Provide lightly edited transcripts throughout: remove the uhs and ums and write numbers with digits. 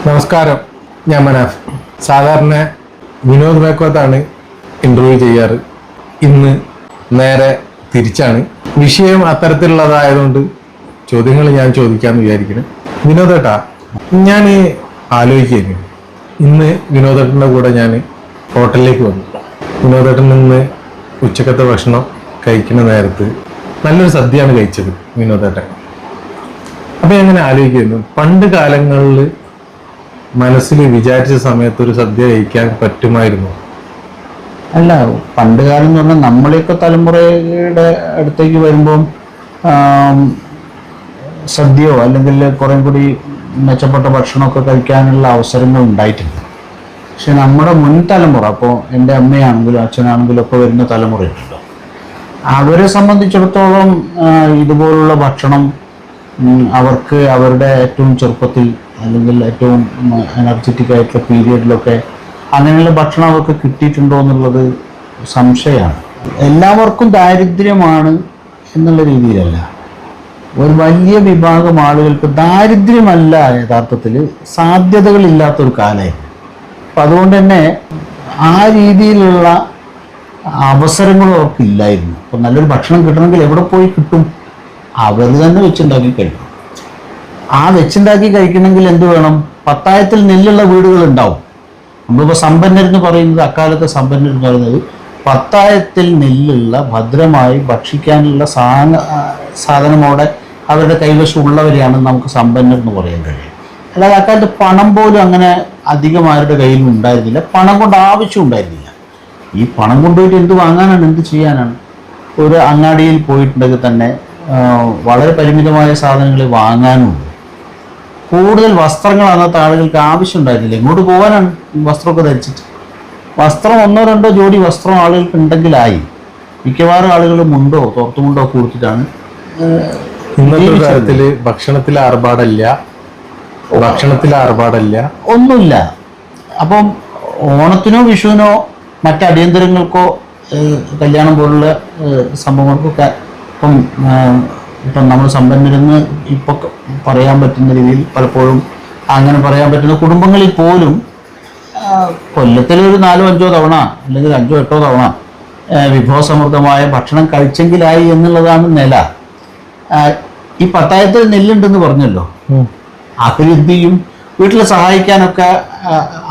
നമസ്കാരം, ഞാൻ മനാഫ്. സാധാരണ വിനോദ് മേക്കോത്താണ് ഇന്റർവ്യൂ ചെയ്യാറ്. ഇന്ന് നേരെ തിരിച്ചാണ്. വിഷയം അത്തരത്തിലുള്ളതായതുകൊണ്ട് ചോദ്യങ്ങൾ ഞാൻ ചോദിക്കാമെന്ന് വിചാരിക്കുന്നു. വിനോദേട്ടാ, ഞാൻ ആലോചിക്കുന്നു, ഇന്ന് വിനോദേട്ടൻ്റെ കൂടെ ഞാൻ ഹോട്ടലിലേക്ക് വന്നു. വിനോദേട്ടൻ നിന്ന് ഉച്ചക്കത്തെ ഭക്ഷണം കഴിക്കുന്ന നേരത്ത് നല്ലൊരു സദ്യയാണ് കഴിച്ചത് വിനോദേട്ടൻ. അപ്പം ഞാൻ അങ്ങനെ ആലോചിക്കുന്നു, പണ്ട് കാലങ്ങളിൽ മനസ്സിൽ വിചാരിച്ച സമയത്ത് ഒരു സദ്യ കഴിക്കാൻ പറ്റുമായിരുന്നു? അല്ല, പണ്ട് കാലം എന്ന് പറഞ്ഞാൽ നമ്മളെയൊക്കെ തലമുറയുടെ അടുത്തേക്ക് വരുമ്പം സദ്യയോ അല്ലെങ്കിൽ കുറേ കൂടി മെച്ചപ്പെട്ട ഭക്ഷണമൊക്കെ കഴിക്കാനുള്ള അവസരങ്ങൾ ഉണ്ടായിട്ടുണ്ട്. പക്ഷെ നമ്മുടെ മുൻ തലമുറ, അപ്പോൾ എൻ്റെ അമ്മയാണെങ്കിലും അച്ഛനാണെങ്കിലും ഒക്കെ വരുന്ന തലമുറയുണ്ടല്ലോ, അവരെ സംബന്ധിച്ചിടത്തോളം ഇതുപോലുള്ള ഭക്ഷണം അവർക്ക് അവരുടെ ഏറ്റവും ചെറുപ്പത്തിൽ അല്ലെങ്കിൽ ഏറ്റവും എനർജറ്റിക് ആയിട്ടുള്ള പീരിയഡിലൊക്കെ അങ്ങനെയുള്ള ഭക്ഷണം അവർക്ക് കിട്ടിയിട്ടുണ്ടോ എന്നുള്ളത് സംശയമാണ്. എല്ലാവർക്കും ദാരിദ്ര്യമാണ് എന്നുള്ള രീതിയിലല്ല, ഒരു വലിയ വിഭാഗം ആളുകൾക്ക് ദാരിദ്ര്യമല്ല, യഥാർത്ഥത്തിൽ സാധ്യതകളില്ലാത്തൊരു കാലമായിരുന്നു. അപ്പം അതുകൊണ്ട് തന്നെ ആ രീതിയിലുള്ള അവസരങ്ങളും അവർക്ക് ഇല്ലായിരുന്നു. അപ്പം നല്ലൊരു ഭക്ഷണം കിട്ടണമെങ്കിൽ എവിടെ പോയി കിട്ടും? അവർ തന്നെ വെച്ചുണ്ടാക്കി കഴിക്കും. ആ വെച്ചുണ്ടാക്കി കഴിക്കണമെങ്കിൽ എന്ത് വേണം? പത്തായത്തിൽ നെല്ലുള്ള വീടുകളുണ്ടാവും. നമ്മളിപ്പോൾ സമ്പന്നരെന്ന് പറയുന്നത്, അക്കാലത്തെ സമ്പന്നരെന്ന് പറയുന്നത് പത്തായത്തിൽ നെല്ലുള്ള ഭദ്രമായി ഭക്ഷിക്കാനുള്ള സാധനമോടെ അവരുടെ കൈവശം ഉള്ളവരെയാണ് നമുക്ക് സമ്പന്നർ എന്ന് പറയാൻ കഴിയും. അല്ലാതെ അക്കാലത്ത് പണം പോലും അങ്ങനെ അധികം ആരുടെ കയ്യിലും ഉണ്ടായിരുന്നില്ല. പണം കൊണ്ട് ആവശ്യം ഉണ്ടായിരുന്നില്ല. ഈ പണം കൊണ്ടുപോയിട്ട് എന്ത് വാങ്ങാനാണ്, എന്ത് ചെയ്യാനാണ്? ഒരു അങ്ങാടിയിൽ പോയിട്ടുണ്ടെങ്കിൽ തന്നെ വളരെ പരിമിതമായ സാധനങ്ങൾ വാങ്ങാനുണ്ട്. കൂടുതൽ വസ്ത്രങ്ങൾ അന്നത്തെ ആളുകൾക്ക് ആവശ്യം ഉണ്ടായിരുന്നില്ല. ഇങ്ങോട്ട് പോകാനാണ് ഈ വസ്ത്രമൊക്കെ ധരിച്ചിട്ട്. വസ്ത്രം ഒന്നോ രണ്ടോ ജോഡി വസ്ത്രം ആളുകൾക്ക് ഉണ്ടെങ്കിലായി. മിക്കവാറും ആളുകൾ മുണ്ടോ തോർത്തുമുണ്ടോ കൊടുത്തിട്ടാണ്. ഇന്നത്തെ കാര്യത്തില് ഭക്ഷണത്തിൽ ആർഭാടമില്ല, ഒന്നുമില്ല. അപ്പം ഓണത്തിനോ വിഷുവിനോ മറ്റടിയന്തരങ്ങൾക്കോ കല്യാണം പോലുള്ള സംഭവങ്ങൾക്കൊക്കെ ഇപ്പം നമ്മൾ സമ്പന്നരെന്ന് ഇപ്പോൾ പറയാൻ പറ്റുന്ന രീതിയിൽ പലപ്പോഴും അങ്ങനെ പറയാൻ പറ്റുന്ന കുടുംബങ്ങളിൽ പോലും കൊല്ലത്തിലൊരു 4-5 തവണ അല്ലെങ്കിൽ 5-8 തവണ വിഭവസമൃദ്ധമായ ഭക്ഷണം കഴിച്ചെങ്കിലായി എന്നുള്ളതാണ് നില. ഈ പത്തായത്തിൽ നെല്ലുണ്ടെന്ന് പറഞ്ഞല്ലോ, അതിലെന്ത് ചെയ്യും? വീട്ടിൽ സഹായിക്കാനൊക്കെ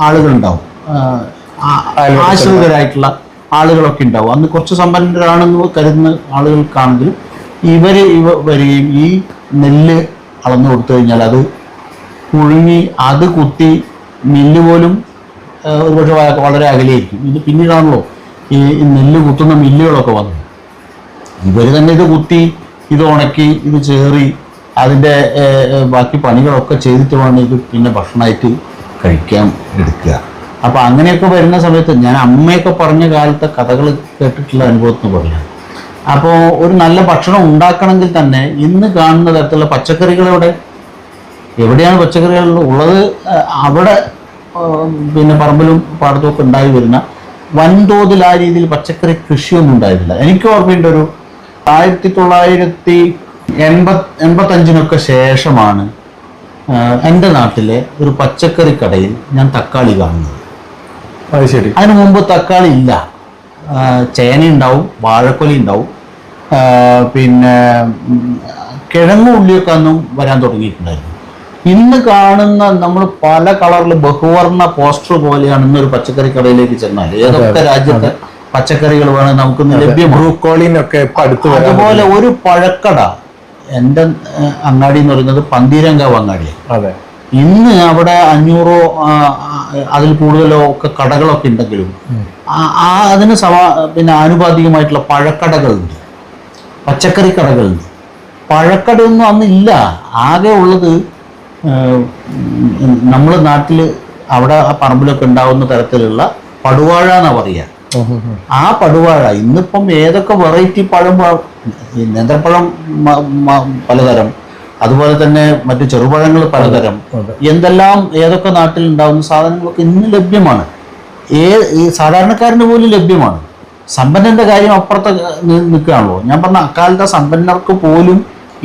ആളുകളുണ്ടാവും, ആശ്രിതരായിട്ടുള്ള ആളുകളൊക്കെ ഉണ്ടാവും. അന്ന് കുറച്ച് സമ്പന്നരാണെന്ന് കരുതുന്ന ആളുകൾക്കാണെങ്കിലും ഇവർ വരികയും ഈ നെല്ല് അളന്നു കൊടുത്തു കഴിഞ്ഞാൽ അത് പുഴുങ്ങി അത് കുത്തി മില്ല് പോലും ഒരുപക്ഷെ വളരെ അകലെയായിരിക്കും. ഇത് പിന്നീടാണല്ലോ ഈ നെല്ല് കുത്തുന്ന മില്ലുകളൊക്കെ വന്നത്. ഇവർ തന്നെ ഇത് കുത്തി, ഇത് ഉണക്കി, ഇത് ചേറി അതിൻ്റെ ബാക്കി പണികളൊക്കെ ചെയ്തിട്ട് വേണം ഇത് പിന്നെ ഭക്ഷണമായിട്ട് കഴിക്കാൻ എടുക്കുക. അപ്പം അങ്ങനെയൊക്കെ വരുന്ന സമയത്ത് ഞാൻ അമ്മയൊക്കെ പറഞ്ഞ കാലത്തെ കഥകൾ കേട്ടിട്ടുള്ള അനുഭവത്തിന് പറയാം. അപ്പോൾ ഒരു നല്ല ഭക്ഷണം ഉണ്ടാക്കണമെങ്കിൽ തന്നെ ഇന്ന് കാണുന്ന തരത്തിലുള്ള പച്ചക്കറികളോടെ എവിടെയാണ് പച്ചക്കറികൾ ഉള്ളത്? അവിടെ പിന്നെ പറമ്പിലും പാടത്തുമൊക്കെ ഉണ്ടായി വരുന്ന വൻതോതിൽ ആ രീതിയിൽ പച്ചക്കറി കൃഷിയൊന്നും ഉണ്ടായിരുന്നില്ല. എനിക്ക് ഓർമ്മയുണ്ട്, ഒരു 1985 ശേഷമാണ് എൻ്റെ നാട്ടിലെ ഒരു പച്ചക്കറി കടയിൽ ഞാൻ തക്കാളി കാണുന്നത്. അത് ശരി. അതിനു മുമ്പ് തക്കാളി ഇല്ല. ചേന ഉണ്ടാവും, വാഴക്കൊലി ഉണ്ടാവും, പിന്നെ കിഴങ്ങും ഉള്ളിയൊക്കെ അന്നും വരാൻ തുടങ്ങിയിട്ടുണ്ടായിരുന്നു. ഇന്ന് കാണുന്ന നമ്മൾ പല കളറിൽ ബഹുവർണ്ണ പോസ്റ്റർ പോലെയാണ് ഇന്നൊരു പച്ചക്കറി കടയിലേക്ക് ചെന്നാൽ ഏതൊക്കെ രാജ്യത്തെ പച്ചക്കറികൾ വേണം നമുക്ക് ലഭ്യമാണ്. അതുപോലെ ഒരു പഴക്കട എൻ്റെ അങ്ങാടി എന്ന് പറയുന്നത് പന്തീരങ്കാവ് അങ്ങാടിയാണ്. ഇന്ന് അവിടെ 500 അതിൽ കൂടുതലോ ഒക്കെ കടകളൊക്കെ ഉണ്ടെങ്കിലും അതിന് പിന്നെ ആനുപാതികമായിട്ടുള്ള പഴക്കടകളുണ്ട്, പച്ചക്കറി കടകളുണ്ട്. പഴക്കടയൊന്നും അന്നില്ല. ആകെ ഉള്ളത് നമ്മൾ നാട്ടിൽ അവിടെ ആ പറമ്പിലൊക്കെ ഉണ്ടാവുന്ന തരത്തിലുള്ള പടുവാഴ എന്നാ പറയുക. ആ പടുവാഴ ഇന്നിപ്പം ഏതൊക്കെ വെറൈറ്റി പഴം, നേന്ത്രപ്പഴം പലതരം, അതുപോലെ തന്നെ മറ്റു ചെറുപഴങ്ങൾ പലതരം, എന്തെല്ലാം ഏതൊക്കെ നാട്ടിൽ ഉണ്ടാകുന്ന സാധനങ്ങളൊക്കെ ഇന്ന് ലഭ്യമാണ്. ഈ സാധാരണക്കാരന് പോലും ലഭ്യമാണ്. സമ്പന്നന്റെ കാര്യം അപ്പുറത്ത് നിൽക്കുകയാണല്ലോ. ഞാൻ പറഞ്ഞ അക്കാലത്തെ സമ്പന്നർക്ക് പോലും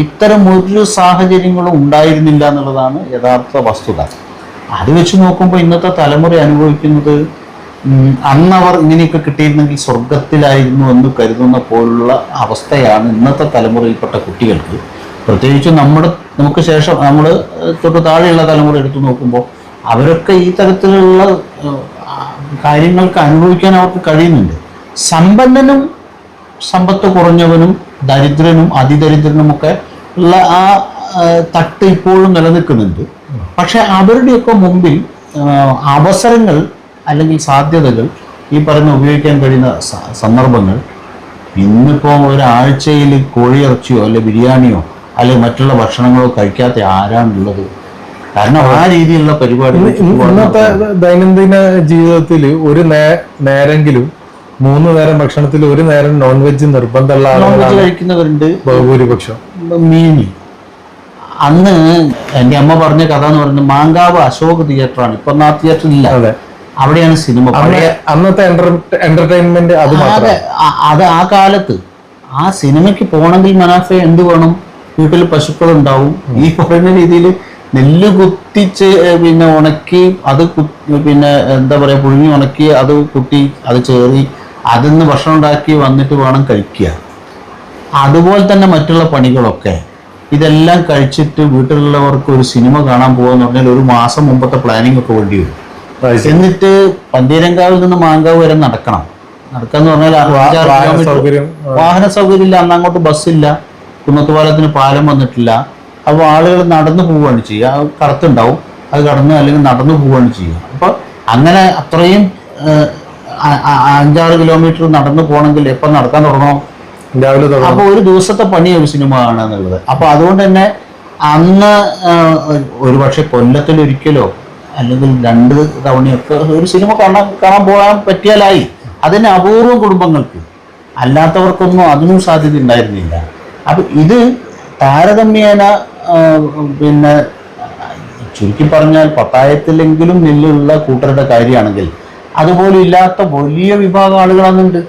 ഇത്തരം ഒരു സാഹചര്യങ്ങളും ഉണ്ടായിരുന്നില്ല എന്നുള്ളതാണ് യഥാർത്ഥ വസ്തുത. അത് വെച്ച് നോക്കുമ്പോൾ ഇന്നത്തെ തലമുറ അനുഭവിക്കുന്നത് അന്നവർ ഇങ്ങനെയൊക്കെ കിട്ടിയിരുന്നെങ്കിൽ സ്വർഗത്തിലായിരുന്നു എന്ന് കരുതുന്ന പോലുള്ള അവസ്ഥയാണ് ഇന്നത്തെ തലമുറയിൽപ്പെട്ട കുട്ടികൾക്ക്. പ്രത്യേകിച്ച് നമുക്ക് ശേഷം നമ്മൾ തൊട്ട് താഴെയുള്ള തലമുറ എടുത്തു നോക്കുമ്പോൾ അവരൊക്കെ ഈ തരത്തിലുള്ള കാര്യങ്ങൾക്ക് അനുഭവിക്കാൻ അവർക്ക് കഴിയുന്നുണ്ട്. സമ്പന്നനും സമ്പത്ത് കുറഞ്ഞവനും ദരിദ്രനും അതിദരിദ്രനുമൊക്കെ ഉള്ള ആ തട്ട് ഇപ്പോഴും നിലനിൽക്കുന്നുണ്ട്. പക്ഷെ അവരുടെയൊക്കെ മുമ്പിൽ അവസരങ്ങൾ അല്ലെങ്കിൽ സാധ്യതകൾ ഈ പറയുന്ന ഉപയോഗിക്കാൻ കഴിയുന്ന സന്ദർഭങ്ങൾ ഇന്നിപ്പോൾ ഒരാഴ്ചയിൽ കോഴിയിറച്ചിയോ അല്ലെങ്കിൽ ബിരിയാണിയോ അല്ലെങ്കിൽ മറ്റുള്ള ഭക്ഷണങ്ങളോ കഴിക്കാത്ത ആരാണുള്ളത്? കാരണം ആ രീതിയിലുള്ള പരിപാടി ഇന്നത്തെ ദൈനംദിന ജീവിതത്തിൽ ഒരു നേരെങ്കിലും 3 നേരം ഭക്ഷണത്തിൽ 1 നേരം നോൺ വെജ് നിർബന്ധമുള്ള ആളുകൾ കഴിക്കുന്നവരുണ്ട് ബഹുഭൂരിപക്ഷം. മീനി അന്ന് എൻ്റെ അമ്മ പറഞ്ഞ കഥ എന്ന് പറയുന്നത് മാങ്കാവ് അശോക് തിയേറ്ററാണ്. ഇപ്പൊ ആ തിയേറ്റർ ഇല്ല, അവിടെയാണ് സിനിമ. അന്നത്തെ എന്റർടൈൻമെന്റ് അത് ആ കാലത്ത് ആ സിനിമയ്ക്ക് പോകണമെങ്കിൽ മനാഫെ എന്ത് വേണം? വീട്ടിൽ പശുക്കളുണ്ടാവും. ഈ പറയുന്ന രീതിയിൽ നെല്ല് കുത്തിച്ച് പിന്നെ ഉണക്കി അത് പിന്നെ എന്താ പറയാ പുഴുങ്ങി ഉണക്കി അത് കുത്തി അത് ചേറി അതിന്ന് ഭക്ഷണം ഉണ്ടാക്കി വന്നിട്ട് വേണം കഴിക്കുക. അതുപോലെ തന്നെ മറ്റുള്ള പണികളൊക്കെ ഇതെല്ലാം കഴിച്ചിട്ട് വീട്ടിലുള്ളവർക്ക് ഒരു സിനിമ കാണാൻ പോകാന്ന് പറഞ്ഞാൽ 1 മാസം മുമ്പത്തെ പ്ലാനിങ് ഒക്കെ വേണ്ടി വരും. എന്നിട്ട് പന്തീരങ്കാവിൽ നിന്ന് മാങ്കാവ് വരെ നടക്കാന്ന് പറഞ്ഞാൽ 5-6 കിലോമീറ്റർ. വാഹന സൗകര്യം ഇല്ല, അന്ന് അങ്ങോട്ട് ബസ്സില്ല, കുന്നത്തുപാലത്തിന് പാലം വന്നിട്ടില്ല. അപ്പോൾ ആളുകൾ നടന്നു പോവുകയാണ് ചെയ്യുക. കടത്തുണ്ടാവും, അത് കടന്ന് അല്ലെങ്കിൽ നടന്നു പോവുകയാണ് ചെയ്യുക. അപ്പോൾ അങ്ങനെ അത്രയും 5-6 കിലോമീറ്റർ നടന്നു പോകണമെങ്കിൽ എപ്പം നടക്കാൻ തുടങ്ങണം? രാവിലെ. അപ്പോൾ ഒരു ദിവസത്തെ പണി ഒരു സിനിമ കാണുക എന്നുള്ളത്. അപ്പോൾ അതുകൊണ്ട് തന്നെ അന്ന് ഒരുപക്ഷെ കൊല്ലത്തിലൊരിക്കലോ അല്ലെങ്കിൽ 2 തവണയൊക്കെ ഒരു സിനിമ കാണാൻ പോകാൻ പറ്റിയാലായി. അതിന് അപൂർവം കുടുംബങ്ങൾക്ക്, അല്ലാത്തവർക്കൊന്നും അതിനും സാധ്യത ഉണ്ടായിരുന്നില്ല. അപ്പം ഇത് താരതമ്യേന പിന്നെ ചുരുക്കി പറഞ്ഞാൽ പത്തായത്തിലെങ്കിലും നെല്ലുള്ള കൂട്ടരുടെ കാര്യമാണെങ്കിൽ അതുപോലെ ഇല്ലാത്ത വലിയ വിഭാഗം ആളുകളാണുണ്ട്.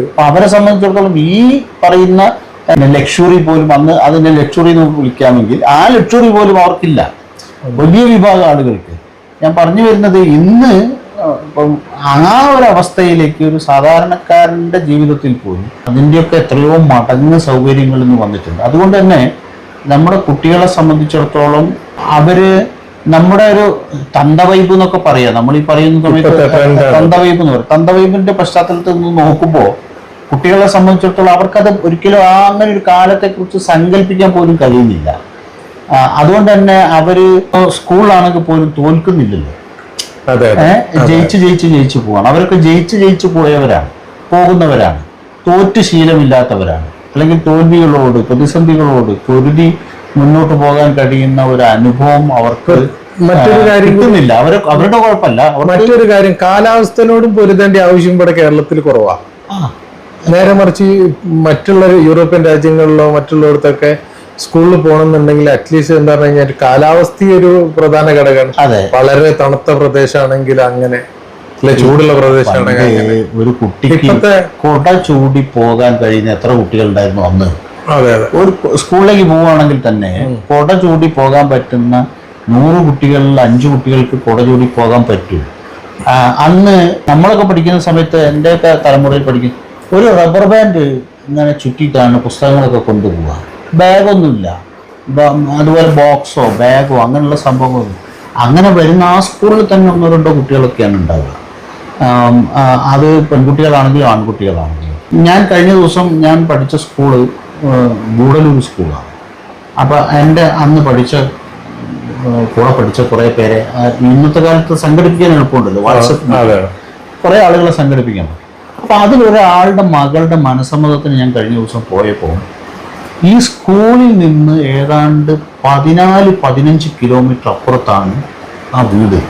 അപ്പൊ അവരെ സംബന്ധിച്ചിടത്തോളം ഈ പറയുന്ന ലക്ഷറി പോലും, അന്ന് അതിനെ ലക്ഷറി എന്ന് വിളിക്കാമെങ്കിൽ ആ ലക്ഷറി പോലും അവർക്കില്ല, വലിയ വിഭാഗം ആളുകൾക്ക്. ഞാൻ പറഞ്ഞു വരുന്നത് ഇന്ന് ഇപ്പം ആ ഒരവസ്ഥയിലേക്ക് ഒരു സാധാരണക്കാരൻ്റെ ജീവിതത്തിൽ പോലും അതിൻ്റെയൊക്കെ എത്രയോ മടങ്ങ് സൗകര്യങ്ങൾ ഇന്ന് വന്നിട്ടുണ്ട്. അതുകൊണ്ട് തന്നെ നമ്മുടെ കുട്ടികളെ സംബന്ധിച്ചിടത്തോളം അവര് നമ്മുടെ ഒരു തന്തവൈബ് എന്നൊക്കെ പറയാം. നമ്മൾ ഈ പറയുന്ന സമയത്ത് തന്തവൈബ് എന്ന് പറയും. തന്തവൈബിന്റെ പശ്ചാത്തലത്തിൽ നിന്ന് നോക്കുമ്പോൾ കുട്ടികളെ സംബന്ധിച്ചിടത്തോളം അവർക്കത് ഒരിക്കലും അങ്ങനെ ഒരു കാലത്തെക്കുറിച്ച് സങ്കല്പിക്കാൻ പോലും കഴിയുന്നില്ല. അതുകൊണ്ട് തന്നെ അവര് സ്കൂളിലാണെങ്കിൽ പോലും തോൽക്കുന്നില്ലല്ലോ. ജയിച്ച് പോവാണ്. അവരൊക്കെ ജയിച്ച് പോകുന്നവരാണ്, തോറ്റ് ശീലമില്ലാത്തവരാണ്. അല്ലെങ്കിൽ തോൽവികളോട് പ്രതിസന്ധികളോട് പൊരുതി മുന്നോട്ട് പോകാൻ കഴിയുന്ന ഒരു അനുഭവം അവർക്ക് മറ്റൊരു കാര്യം കിട്ടുന്നില്ല. അവരുടെ കുഴപ്പമല്ല. മറ്റൊരു കാര്യം, കാലാവസ്ഥയോടും പൊരുതേണ്ട ആവശ്യം ഇവിടെ കേരളത്തിൽ കുറവാ. നേരെ മറിച്ച് മറ്റുള്ള യൂറോപ്യൻ രാജ്യങ്ങളിലോ മറ്റുള്ളിടത്തൊക്കെ സ്കൂളിൽ പോകണമെന്നുണ്ടെങ്കിൽ അറ്റ്ലീസ്റ്റ് എന്താ പറഞ്ഞു കഴിഞ്ഞാൽ കാലാവസ്ഥ ഒരു പ്രധാന ഘടകമാണ്. വളരെ തണുത്ത പ്രദേശമാണെങ്കിൽ അങ്ങനെ, ചൂടുള്ള പ്രദേശമാണെങ്കിൽ ഒരു കുട്ടിക്ക് കൊട ചൂടി പോകാൻ കഴിയുന്ന എത്ര കുട്ടികളുണ്ടായിരുന്നു അന്ന്? ഒരു സ്കൂളിലേക്ക് പോവുകയാണെങ്കിൽ തന്നെ കൊട ചൂടി പോകാൻ പറ്റുന്ന 100 കുട്ടികളിൽ 5 കുട്ടികൾക്ക് കൊട ചൂടി പോകാൻ പറ്റും. അന്ന് നമ്മളൊക്കെ പഠിക്കുന്ന സമയത്ത്, എൻ്റെയൊക്കെ തലമുറയിൽ പഠിക്കുന്ന ഒരു റബ്ബർ ബാൻഡ് ഇങ്ങനെ ചുറ്റിയിട്ടാണ് പുസ്തകങ്ങളൊക്കെ കൊണ്ടുപോവുക. ബാഗൊന്നുമില്ല, അതുപോലെ ബോക്സോ ബാഗോ അങ്ങനെയുള്ള സംഭവങ്ങളൊന്നും. അങ്ങനെ വരുന്ന ആ സ്കൂളിൽ തന്നെ 1-2 കുട്ടികളൊക്കെയാണ് ഉണ്ടാവുക. അത് പെൺകുട്ടികളാണെങ്കിലും ആൺകുട്ടികളാണെങ്കിലും. ഞാൻ കഴിഞ്ഞ ദിവസം ഞാൻ പഠിച്ച സ്കൂള് ഗൂഡലൂർ സ്കൂളാണ്. അപ്പോൾ എൻ്റെ അന്ന് കൂടെ പഠിച്ച കുറേ പേരെ ഇന്നത്തെ കാലത്ത് സംഘടിപ്പിക്കാൻ എളുപ്പമുണ്ടല്ലോ, വാട്സപ്പ് കുറേ ആളുകളെ സംഘടിപ്പിക്കണം. അപ്പോൾ അതിലൊരാളുടെ മകളുടെ മനസ്സമ്മതത്തിന് ഞാൻ കഴിഞ്ഞ ദിവസം പോയപ്പോൾ ഈ സ്കൂളിൽ നിന്ന് ഏതാണ്ട് 14-15 കിലോമീറ്റർ അപ്പുറത്താണ് ആ വീട്.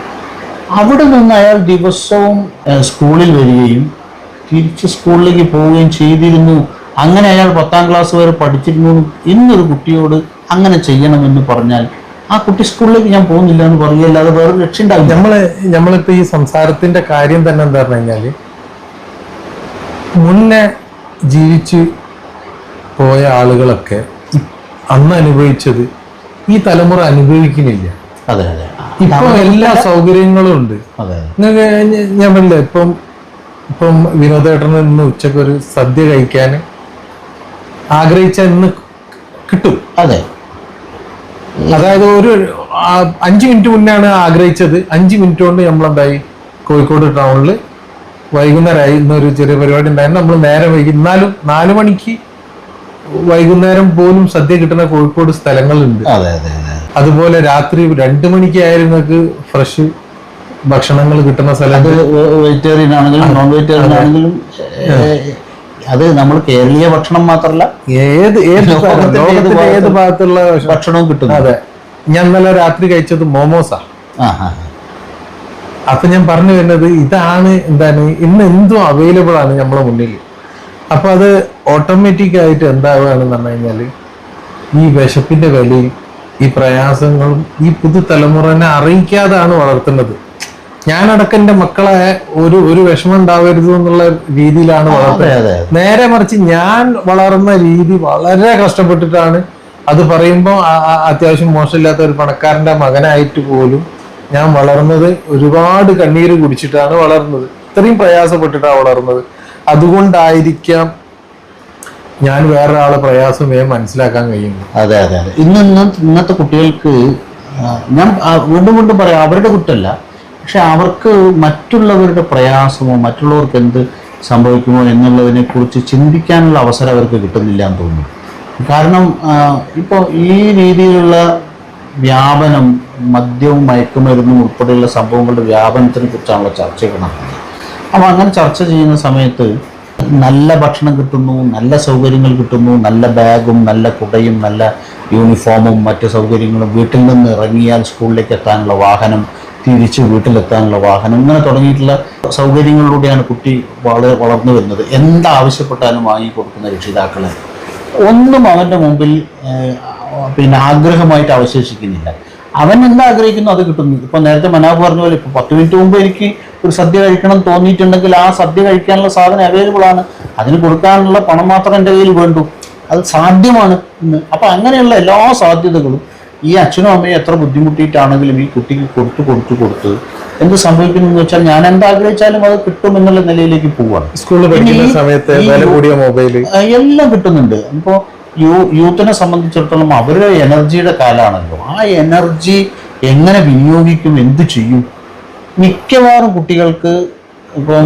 അവിടെ നിന്ന് അയാൾ ദിവസവും സ്കൂളിൽ വരികയും തിരിച്ച് സ്കൂളിലേക്ക് പോവുകയും ചെയ്തിരുന്നു. അങ്ങനെ അയാൾ 10ാം ക്ലാസ് വരെ പഠിച്ചിരുന്നു. ഇന്നൊരു കുട്ടിയോട് അങ്ങനെ ചെയ്യണമെന്ന് പറഞ്ഞാൽ ആ കുട്ടി സ്കൂളിലേക്ക് ഞാൻ പോകുന്നില്ല എന്ന് പറയുകയല്ലാതെ വേറെ ലക്ഷ്യം ഉണ്ടാവില്ല. നമ്മളിപ്പോ ഈ സംസാരത്തിന്റെ കാര്യം തന്നെ എന്താ പറഞ്ഞു കഴിഞ്ഞാല്, മുന്നേ ജീവിച്ച് പോയ ആളുകളൊക്കെ അന്ന് അനുഭവിച്ചത് ഈ തലമുറ അനുഭവിക്കുന്നില്ല. അതെ. ഇപ്പൊ എല്ലാ സൗകര്യങ്ങളും ഉണ്ട്. അതെ, ഞാൻ പറഞ്ഞില്ല, ഇപ്പം വിനോദേട്ടന് ഇന്ന് ഉച്ചക്ക് ഒരു സദ്യ കഴിക്കാൻ ആഗ്രഹിച്ച ഇന്ന് കിട്ടും. അതെ, അതായത് ഒരു 5 മിനിറ്റ് മുന്നാണ് ആഗ്രഹിച്ചത്, 5 മിനിറ്റ് കൊണ്ട് നമ്മളെന്തായി കോഴിക്കോട് ടൗണിൽ വൈകുന്നേരമായി. ഇന്നൊരു ചെറിയ പരിപാടി ഉണ്ടായിരുന്നു, നമ്മൾ നേരം വൈകി. എന്നാലും 4 മണിക്ക് വൈകുന്നേരം പോലും സദ്യ കിട്ടുന്ന കോഴിക്കോട് സ്ഥലങ്ങളുണ്ട്. അതുപോലെ രാത്രി 2 മണിക്ക് ആയാലും നിങ്ങൾക്ക് ഫ്രഷ് ഭക്ഷണങ്ങൾ കിട്ടുന്ന സ്ഥലം. വെജിറ്റേറിയൻ ആണെങ്കിലും നോൺ വെജിറ്റേറിയൻ ആണെങ്കിലും അത് നമ്മൾ കേരളീയ ഭക്ഷണം മാത്രമല്ല ഏത് ഭാഗത്തുള്ള ഭക്ഷണവും കിട്ടും. അതെ, ഞാൻ ഇന്നലെ രാത്രി കഴിച്ചത് മോമോസാ. അപ്പൊ ഞാൻ പറഞ്ഞു വരുന്നത് ഇതാണ്, എന്താണ് ഇന്ന് എന്തും അവൈലബിൾ ആണ് നമ്മളെ മുന്നിൽ. അപ്പൊ അത് ഓട്ടോമാറ്റിക് ആയിട്ട് എന്താവുകയാണെന്ന് പറഞ്ഞു കഴിഞ്ഞാല് ഈ വിശപ്പിന്റെ വിലയും ഈ പ്രയാസങ്ങളും ഈ പുതുതലമുറനെ അറിയിക്കാതാണ് വളർത്തുന്നത്. ഞാനടക്കം എൻ്റെ മക്കളെ ഒരു വിഷമം ഉണ്ടാവരുത് എന്നുള്ള രീതിയിലാണ് വളർത്തുന്നത്. നേരെ മറിച്ച് ഞാൻ വളർന്ന രീതി വളരെ കഷ്ടപ്പെട്ടിട്ടാണ്. അത് പറയുമ്പോൾ അത്യാവശ്യം മോശമില്ലാത്ത ഒരു പണക്കാരന്റെ മകനായിട്ട് പോലും ഞാൻ വളർന്നത് ഒരുപാട് കണ്ണീര് കുടിച്ചിട്ടാണ് വളർന്നത്. ഇത്രയും പ്രയാസപ്പെട്ടിട്ടാണ് വളർന്നത്. അതുകൊണ്ടായിരിക്കാം ഞാൻ വേറൊരാളെ പ്രയാസമേ മനസ്സിലാക്കാൻ കഴിയുന്നു. അതെ, ഇന്നത്തെ കുട്ടികൾക്ക് ഞാൻ വീണ്ടും പറയാം, അവരുടെ കുറ്റമല്ല, പക്ഷെ അവർക്ക് മറ്റുള്ളവരുടെ പ്രയാസമോ മറ്റുള്ളവർക്ക് എന്ത് സംഭവിക്കുമോ എന്നുള്ളതിനെ കുറിച്ച് ചിന്തിക്കാനുള്ള അവസരം അവർക്ക് കിട്ടുന്നില്ല എന്ന് തോന്നുന്നു. കാരണം ഇപ്പോൾ ഈ രീതിയിലുള്ള വ്യാപനം, മദ്യവും മയക്കുമരുന്നും ഉൾപ്പെടെയുള്ള സംഭവങ്ങളുടെ വ്യാപനത്തിനെ കുറിച്ചാണല്ലോ ചർച്ചകൾ നടക്കുന്നത്. അപ്പോൾ അങ്ങനെ ചർച്ച ചെയ്യുന്ന സമയത്ത് നല്ല ഭക്ഷണം കിട്ടുന്നു, നല്ല സൗകര്യങ്ങൾ കിട്ടുന്നു, നല്ല ബാഗും നല്ല കുടയും നല്ല യൂണിഫോമും മറ്റു സൗകര്യങ്ങളും, വീട്ടിൽ നിന്ന് ഇറങ്ങിയാൽ സ്കൂളിലേക്ക് എത്താനുള്ള വാഹനം, തിരിച്ച് വീട്ടിലെത്താനുള്ള വാഹനം, ഇങ്ങനെ തുടങ്ങിയിട്ടുള്ള സൗകര്യങ്ങളിലൂടെയാണ് കുട്ടി വളർന്നു വരുന്നത്. എന്താവശ്യപ്പെട്ടാലും വാങ്ങിക്കൊടുക്കുന്ന രക്ഷിതാക്കളെ ഒന്നും അവൻ്റെ മുമ്പിൽ ആഗ്രഹമായിട്ട് അവശേഷിക്കുന്നില്ല. അവൻ എന്താഗ്രഹിക്കുന്നു അത് കിട്ടുന്നു. ഇപ്പൊ നേരത്തെ മനാഫ് പറഞ്ഞ പോലെ ഇപ്പൊ 10 മിനിറ്റ് മുമ്പ് എനിക്ക് ഒരു സദ്യ കഴിക്കണം തോന്നിയിട്ടുണ്ടെങ്കിൽ ആ സദ്യ കഴിക്കാനുള്ള സാധനം അവൈലബിൾ ആണ്, അതിന് കൊടുക്കാനുള്ള പണം മാത്രം എൻ്റെ കയ്യിൽ വേണ്ടു, അത് സാധ്യമാണ് ഇന്ന്. അപ്പൊ അങ്ങനെയുള്ള എല്ലാ സാധ്യതകളും ഈ അച്ഛനും അമ്മയും എത്ര ബുദ്ധിമുട്ടിയിട്ടാണെങ്കിലും ഈ കുട്ടിക്ക് കൊടുത്ത് എന്ത് സംഭവിക്കുന്നു എന്ന് വെച്ചാൽ ഞാൻ എന്താഗ്രഹിച്ചാലും അത് കിട്ടും എന്നുള്ള നിലയിലേക്ക് പോവാണ്. സ്കൂളിൽ പഠിക്കുന്ന സമയത്ത് മൊബൈൽ എല്ലാം കിട്ടുന്നുണ്ട്. ഇപ്പോൾ യൂത്തിനെ സംബന്ധിച്ചിടത്തോളം അവരുടെ എനർജിയുടെ കാലമാണല്ലോ. ആ എനർജി എങ്ങനെ വിനിയോഗിക്കും, എന്ത് ചെയ്യും? മിക്കവാറും കുട്ടികൾക്ക് ഇപ്പം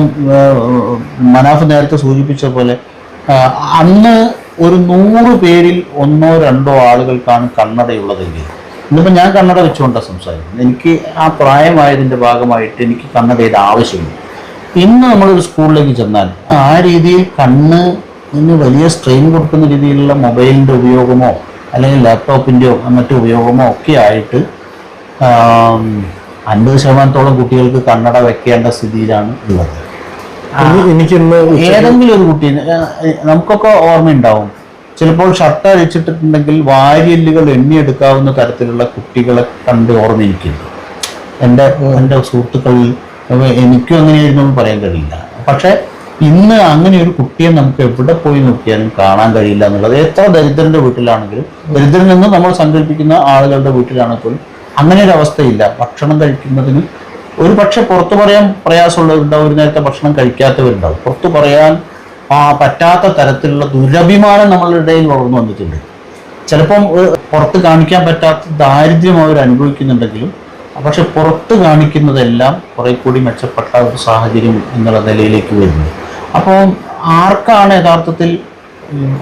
മനാഫ് നേരത്തെ സൂചിപ്പിച്ച പോലെ അന്ന് ഒരു 100 പേരിൽ 1-2 ആളുകൾക്കാണ് കണ്ണടയുള്ളതെങ്കിൽ, ഇന്നിപ്പോൾ ഞാൻ കണ്ണട വെച്ചുകൊണ്ടാണ് സംസാരിക്കുന്നത്. എനിക്ക് ആ പ്രായമായതിൻ്റെ ഭാഗമായിട്ട് എനിക്ക് കണ്ണടയുടെ ആവശ്യമില്ല. ഇന്ന് നമ്മളൊരു സ്കൂളിലേക്ക് ചെന്നാൽ ആ രീതിയിൽ കണ്ണിന് വലിയ സ്ട്രെയിൻ കൊടുക്കുന്ന രീതിയിലുള്ള മൊബൈലിൻ്റെ ഉപയോഗമോ അല്ലെങ്കിൽ ലാപ്ടോപ്പിൻ്റെയോ മറ്റു ഉപയോഗമോ ഒക്കെ ആയിട്ട് 50% കുട്ടികൾക്ക് കണ്ണട വെക്കേണ്ട സ്ഥിതിയിലാണ് ഉള്ളത്. ഏതെങ്കിലും ഒരു കുട്ടി, നമുക്കൊക്കെ ഓർമ്മയുണ്ടാവും, ചിലപ്പോൾ ഷർട്ട് അഴിച്ചിട്ടിട്ടുണ്ടെങ്കിൽ വാരിയല്ലുകൾ എണ്ണിയെടുക്കാവുന്ന തരത്തിലുള്ള കുട്ടികളെ കണ്ട് ഓർമ്മയിരിക്കുന്നു. എൻ്റെ സുഹൃത്തുക്കളിൽ എനിക്കും അങ്ങനെയായിരുന്നു പറയാൻ കഴിയില്ല. പക്ഷെ ഇന്ന് അങ്ങനെ ഒരു കുട്ടിയെ നമുക്ക് എവിടെ പോയി നോക്കിയാലും കാണാൻ കഴിയില്ല എന്നുള്ളത്. എത്ര ദരിദ്രന്റെ വീട്ടിലാണെങ്കിലും, ദരിദ്രൻ എന്ന് നമ്മൾ സങ്കല്പിക്കുന്ന ആളുകളുടെ വീട്ടിലാണെങ്കിൽ പോലും അങ്ങനെ ഒരു അവസ്ഥയില്ല. ഭക്ഷണം കഴിക്കുന്നതിന് ഒരു പക്ഷെ പുറത്തു പറയാൻ പ്രയാസമുള്ളവരുണ്ടാവും, ഒരു നേരത്തെ ഭക്ഷണം കഴിക്കാത്തവരുണ്ടാവും. പുറത്തു പറയാൻ പറ്റാത്ത തരത്തിലുള്ള ദുരഭിമാനം നമ്മളുടെ ഇടയിൽ വളർന്നു വന്നിട്ടുണ്ട്. ചിലപ്പം പുറത്ത് കാണിക്കാൻ പറ്റാത്ത ദാരിദ്ര്യം അവർ അനുഭവിക്കുന്നുണ്ടെങ്കിലും പക്ഷെ പുറത്ത് കാണിക്കുന്നതെല്ലാം കുറെ കൂടി മെച്ചപ്പെട്ട ഒരു സാഹചര്യം എന്നുള്ള നിലയിലേക്ക് വരുന്നു. അപ്പോൾ ആർക്കാണ് യഥാർത്ഥത്തിൽ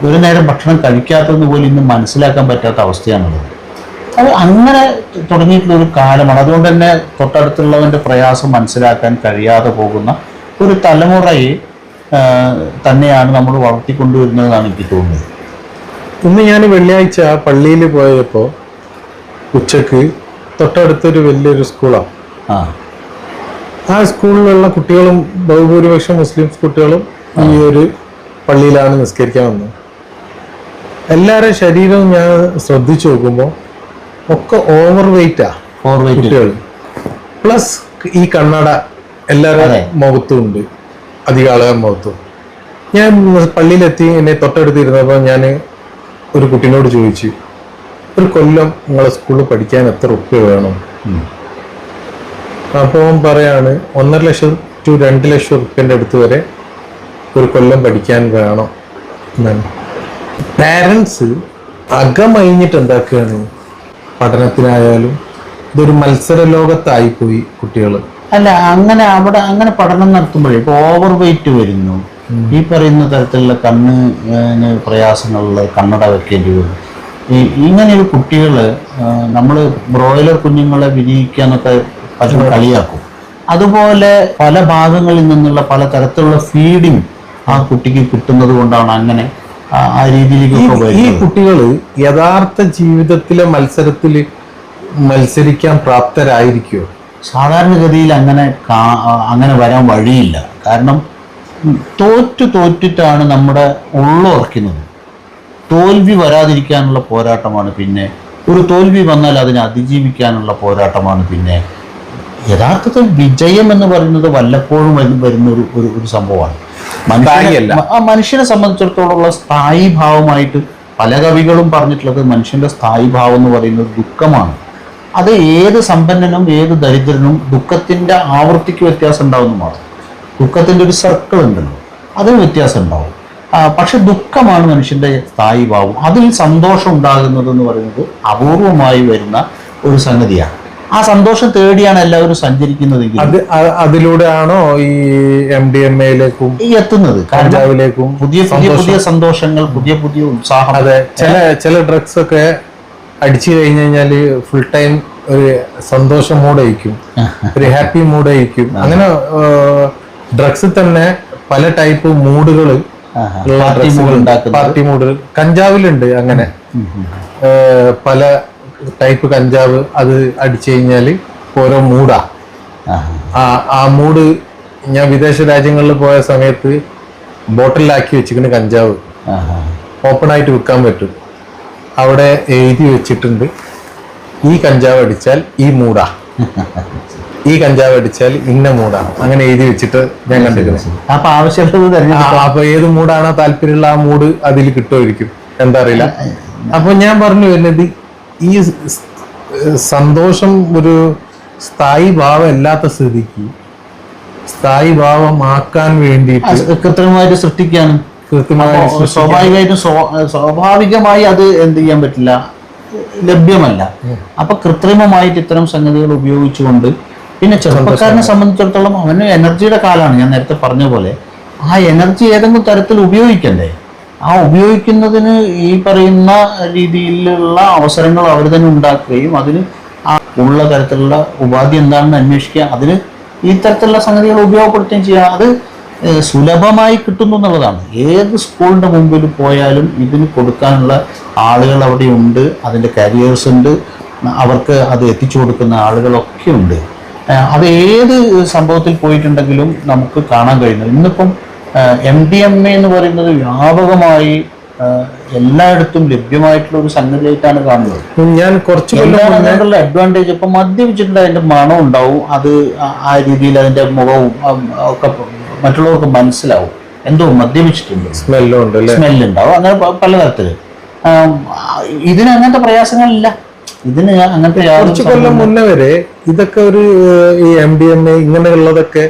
ഒരു നേരം ഭക്ഷണം കഴിക്കാത്തതെന്ന് പോലും ഇന്ന് മനസ്സിലാക്കാൻ പറ്റാത്ത അവസ്ഥയാണുള്ളത്. അത് അങ്ങനെ തുടങ്ങിയിട്ടുള്ള ഒരു കാലമാണ്. അതുകൊണ്ട് തന്നെ തൊട്ടടുത്തുള്ളവൻ്റെ പ്രയാസം മനസ്സിലാക്കാൻ കഴിയാതെ പോകുന്ന ഒരു തലമുറയെ തന്നെയാണ് നമ്മൾ വളർത്തിക്കൊണ്ടുവരുന്നതെന്നാണ് എനിക്ക് തോന്നുന്നത്. ഇന്ന് ഞാൻ വെള്ളിയാഴ്ച പള്ളിയിൽ പോയപ്പോൾ ഉച്ചക്ക് തൊട്ടടുത്തൊരു വലിയൊരു സ്കൂളാണ്. ആ സ്കൂളിലുള്ള കുട്ടികളും ബഹുഭൂരിപക്ഷം മുസ്ലിംസ് കുട്ടികളും ഈ ഒരു പള്ളിയിലാണ് നിസ്കരിക്കാൻ വന്നത്. എല്ലാവരുടെ ശരീരവും ഞാൻ ശ്രദ്ധിച്ചു നോക്കുമ്പോൾ ഒക്കെ ഓവർ വെയിറ്റാ കുട്ടികൾ. പ്ലസ് ഈ കണ്ണട എല്ലാവരുടെ മുഖത്തും ഉണ്ട്, അധികം ആളുകളുടെ മുഖത്തും. ഞാൻ പള്ളിയിലെത്തി എന്നെ തൊട്ടടുത്തിരുന്നപ്പോൾ ഞാൻ ഒരു കുട്ടീനോട് ചോദിച്ചു, ഒരു കൊല്ലം നിങ്ങളെ സ്കൂളിൽ പഠിക്കാൻ എത്ര റുപ്യ വേണം? അപ്പോൾ അവൻ പറയാണ് 1.5 ലക്ഷം to 2 ലക്ഷം റുപ്യൻ്റെ അടുത്ത് വരെ ഒരു കൊല്ലം പഠിക്കാൻ വേണം എന്നാണ്. പാരൻസ് അകമഴിഞ്ഞിട്ട് എന്താക്കുകയാണ്, പഠനത്തിനായാലും ഇതൊരു മത്സര ലോകത്തായിപ്പോയി കുട്ടികൾ. അല്ല, അങ്ങനെ അവിടെ അങ്ങനെ പഠനം നടത്തുമ്പോഴേ ഇപ്പോൾ ഓവർ വെയിറ്റ് വരുന്നു, ഈ പറയുന്ന തരത്തിലുള്ള കണ്ണിന് പ്രയാസങ്ങളുള്ള കണ്ണട വെക്കേണ്ടി വരും. ഇങ്ങനെയൊരു കുട്ടികൾ നമ്മൾ ബ്രോയിലർ കുഞ്ഞുങ്ങളെ വിരിയിക്കാന്നൊക്കെ പലരും കളിയാക്കും. അതുപോലെ പല ഭാഗങ്ങളിൽ നിന്നുള്ള പല തരത്തിലുള്ള ഫീഡിങ് ആ കുട്ടിക്ക് കിട്ടുന്നത് കൊണ്ടാണ് അങ്ങനെ ആ രീതിയിലേക്ക് ഈ കുട്ടികൾ യഥാർത്ഥ ജീവിതത്തിലെ മത്സരത്തിൽ മത്സരിക്കാൻ പ്രാപ്തരായിരിക്കുമോ? സാധാരണഗതിയിൽ അങ്ങനെ വരാൻ വഴിയില്ല. കാരണം തോറ്റിട്ടാണ് നമ്മുടെ ഉള്ളുറക്കുന്നത്. തോൽവി വരാതിരിക്കാനുള്ള പോരാട്ടമാണ് പിന്നെ. ഒരു തോൽവി വന്നാൽ അതിനെ അതിജീവിക്കാനുള്ള പോരാട്ടമാണ് പിന്നെ. യഥാർത്ഥത്തിൽ വിജയം എന്ന് പറയുന്നത് വല്ലപ്പോഴും വരുന്ന ഒരു സംഭവമാണ്. മനുഷ്യനെ സംബന്ധിച്ചിടത്തോളം സ്ഥായി ഭാവമായിട്ട് പല കവികളും പറഞ്ഞിട്ടുള്ളത് മനുഷ്യന്റെ സ്ഥായി ഭാവം എന്ന് പറയുന്നത് ദുഃഖമാണ്. അത് ഏത് സമ്പന്നനും ഏത് ദരിദ്രനും ദുഃഖത്തിന്റെ ആവൃത്തിക്ക് വ്യത്യാസം ഉണ്ടാവുന്നു മാത്രം. ദുഃഖത്തിന്റെ ഒരു സർക്കിൾ ഉണ്ടല്ലോ, അതിന് വ്യത്യാസം ഉണ്ടാവും. പക്ഷെ ദുഃഖമാണ് മനുഷ്യന്റെ സ്ഥായി ഭാവം. അതിൽ സന്തോഷം ഉണ്ടാകുന്നത് എന്ന് പറയുന്നത് അപൂർവമായി വരുന്ന ഒരു സംഗതിയാണ്. ആ സന്തോഷം തേടിയാണ് എല്ലാവരും സഞ്ചരിക്കുന്നതെങ്കിൽ അതിലൂടെയാണോ ഈ MDMA-യിലേക്കും എത്തുന്നത്, കഞ്ചാവിലേക്കും പുതിയ സന്തോഷങ്ങൾ, പുതിയ ഉത്സാഹം. അതെ, ചില ഡ്രഗ്സ് ഒക്കെ അടിച്ചു കഴിഞ്ഞു കഴിഞ്ഞാല് ഫുൾ ടൈം ഒരു സന്തോഷ മൂഡായിരിക്കും, ഒരു ഹാപ്പി മൂഡായിരിക്കും. അങ്ങനെ ഡ്രഗ്സ് തന്നെ പല ടൈപ്പ് മൂഡുകൾ, പാർട്ടി മൂഡ് കഞ്ചാവിലുണ്ട്. അങ്ങനെ പല ടൈപ്പ് കഞ്ചാവ് അത് അടിച്ചു കഴിഞ്ഞാൽ ഓരോ മൂഡാ. ആ മൂഡ് ഞാൻ വിദേശ രാജ്യങ്ങളിൽ പോയ സമയത്ത് ബോട്ടിലാക്കി വെച്ചിരിക്കുന്ന കഞ്ചാവ് ഓപ്പൺ ആയിട്ട് വിൽക്കാൻ പറ്റും. അവിടെ എഴുതി വെച്ചിട്ടുണ്ട്, ഈ കഞ്ചാവ് അടിച്ചാൽ ഈ മൂടാ, ഈ കഞ്ചാവ് അടിച്ചാൽ ഇന്ന മൂടാണ്. അങ്ങനെ എഴുതി വെച്ചിട്ട് ഞാൻ കണ്ടിരുന്നു. അപ്പൊ ആവശ്യമുള്ളത് അപ്പൊ ഏത് മൂടാണോ താല്പര്യമുള്ള ആ മൂഡ് അതിൽ കിട്ടുമായിരിക്കും, എന്താ അറിയില്ല. അപ്പൊ ഞാൻ പറഞ്ഞു വരുന്നത് ഈ സന്തോഷം ഒരു സ്ഥായി ഭാവം അല്ലാത്ത സ്ഥിതിക്ക് സ്ഥായി ഭാവമാക്കാൻ വേണ്ടിയിട്ട് കൃത്രിമമായിട്ട് സൃഷ്ടിക്കാണ്. സ്വാഭാവികമായി അത് എന്ത് ചെയ്യാൻ പറ്റില്ല, ലഭ്യമല്ല. അപ്പൊ കൃത്രിമമായിട്ട് ഇത്തരം സംഗതികൾ ഉപയോഗിച്ചുകൊണ്ട് പിന്നെ ചെറുപ്പക്കാരനെ സംബന്ധിച്ചിടത്തോളം അവന് എനർജിയുടെ കാലമാണ്. ഞാൻ നേരത്തെ പറഞ്ഞ പോലെ ആ എനർജി ഏതെങ്കിലും തരത്തിൽ ഉപയോഗിക്കണ്ടേ. ആ ഉപയോഗിക്കുന്നതിന് ഈ പറയുന്ന രീതിയിലുള്ള അവസരങ്ങൾ അവർ തന്നെ ഉണ്ടാക്കുകയും അതിന് ആ ഉള്ള തരത്തിലുള്ള ഉപാധി എന്താണെന്ന് അന്വേഷിക്കുക, അതിന് ഈ തരത്തിലുള്ള സംഗതികൾ ഉപയോഗപ്പെടുത്തുകയും ചെയ്യുക. അത് സുലഭമായി കിട്ടുന്നു എന്നുള്ളതാണ്. ഏത് സ്കൂളിൻ്റെ മുമ്പിൽ പോയാലും ഇതിന് കൊടുക്കാനുള്ള ആളുകൾ അവിടെ ഉണ്ട്, അതിൻ്റെ കരിയേഴ്സ് ഉണ്ട്, അവർക്ക് അത് എത്തിച്ചു കൊടുക്കുന്ന ആളുകളൊക്കെ ഉണ്ട്. അത് ഏത് സംഭവത്തിൽ പോയിട്ടുണ്ടെങ്കിലും നമുക്ക് കാണാൻ കഴിയുന്നത്. ഇന്നിപ്പം MDMA എന്ന് പറയുന്നത് വ്യാപകമായി എല്ലായിടത്തും ലഭ്യമായിട്ടുള്ള ഒരു സംഗതിയായിട്ടാണ് കാണുന്നത്. ഞാൻ കുറച്ച് അഡ്വാൻറ്റേജ് ഇപ്പം മദ്യപിച്ചിട്ടുണ്ട്, അതിൻ്റെ മണം ഉണ്ടാവും, അത് ആ രീതിയിൽ അതിൻ്റെ മുഖവും ഒക്കെ മറ്റുള്ളവർക്ക് മനസ്സിലാവും, എന്തോ മദ്യപിച്ചിട്ടുണ്ട്, സ്മെല്ലുണ്ടാവും, അങ്ങനെ പലതരത്തില്. ഇതിന് അങ്ങനത്തെ പ്രയാസങ്ങളില്ല. ഇതിന് അങ്ങനത്തെ കുറച്ച് കൊല്ലം മുന്നേ വരെ ഇതൊക്കെ ഒരു ഈ MDMA ഇങ്ങനെയുള്ളതൊക്കെ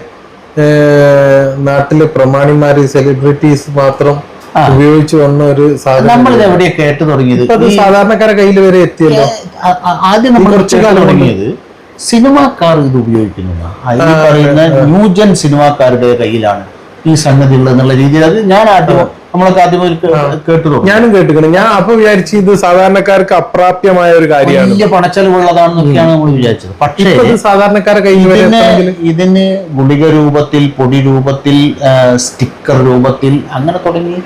നാട്ടിലെ പ്രമാണിമാര് സെലിബ്രിറ്റീസ് മാത്രം ഉപയോഗിച്ചു വന്ന ഒരു സാധനം. നമ്മളിത് എവിടെയാ കേട്ടു തുടങ്ങിയത്? സാധാരണക്കാരെ കയ്യിൽ വരെ എത്തിയല്ലോ. ആദ്യം നമ്മൾ കുറച്ചു കാലം തുടങ്ങിയത് സിനിമാക്കാർ ഇത് ഉപയോഗിക്കുന്നതാണ്. ഈ പറയുന്ന ന്യൂജൻ സിനിമാക്കാരുടെ കയ്യിലാണ് ഈ സംഗതികൾ എന്നുള്ള രീതിയിൽ അത് നമ്മളൊക്കെ ആദ്യം കേട്ടു തുടങ്ങി. ഞാനും കേട്ടിട്ടുണ്ട്. ഞാൻ അപ്പൊ വിചാരിച്ചു ഇത് സാധാരണക്കാർക്ക് അപ്രാപ്യമായ ഒരു കാര്യമാണ്, വലിയ പണച്ചെലവുള്ളതാണെന്നൊക്കെയാണ് നമ്മൾ വിചാരിച്ചത്. പക്ഷേ സാധാരണക്കാരുടെ കയ്യിൽ ഇതിന് ഗുളിക രൂപത്തിൽ, പൊടി രൂപത്തിൽ, സ്റ്റിക്കർ രൂപത്തിൽ, അങ്ങനെ തുടങ്ങി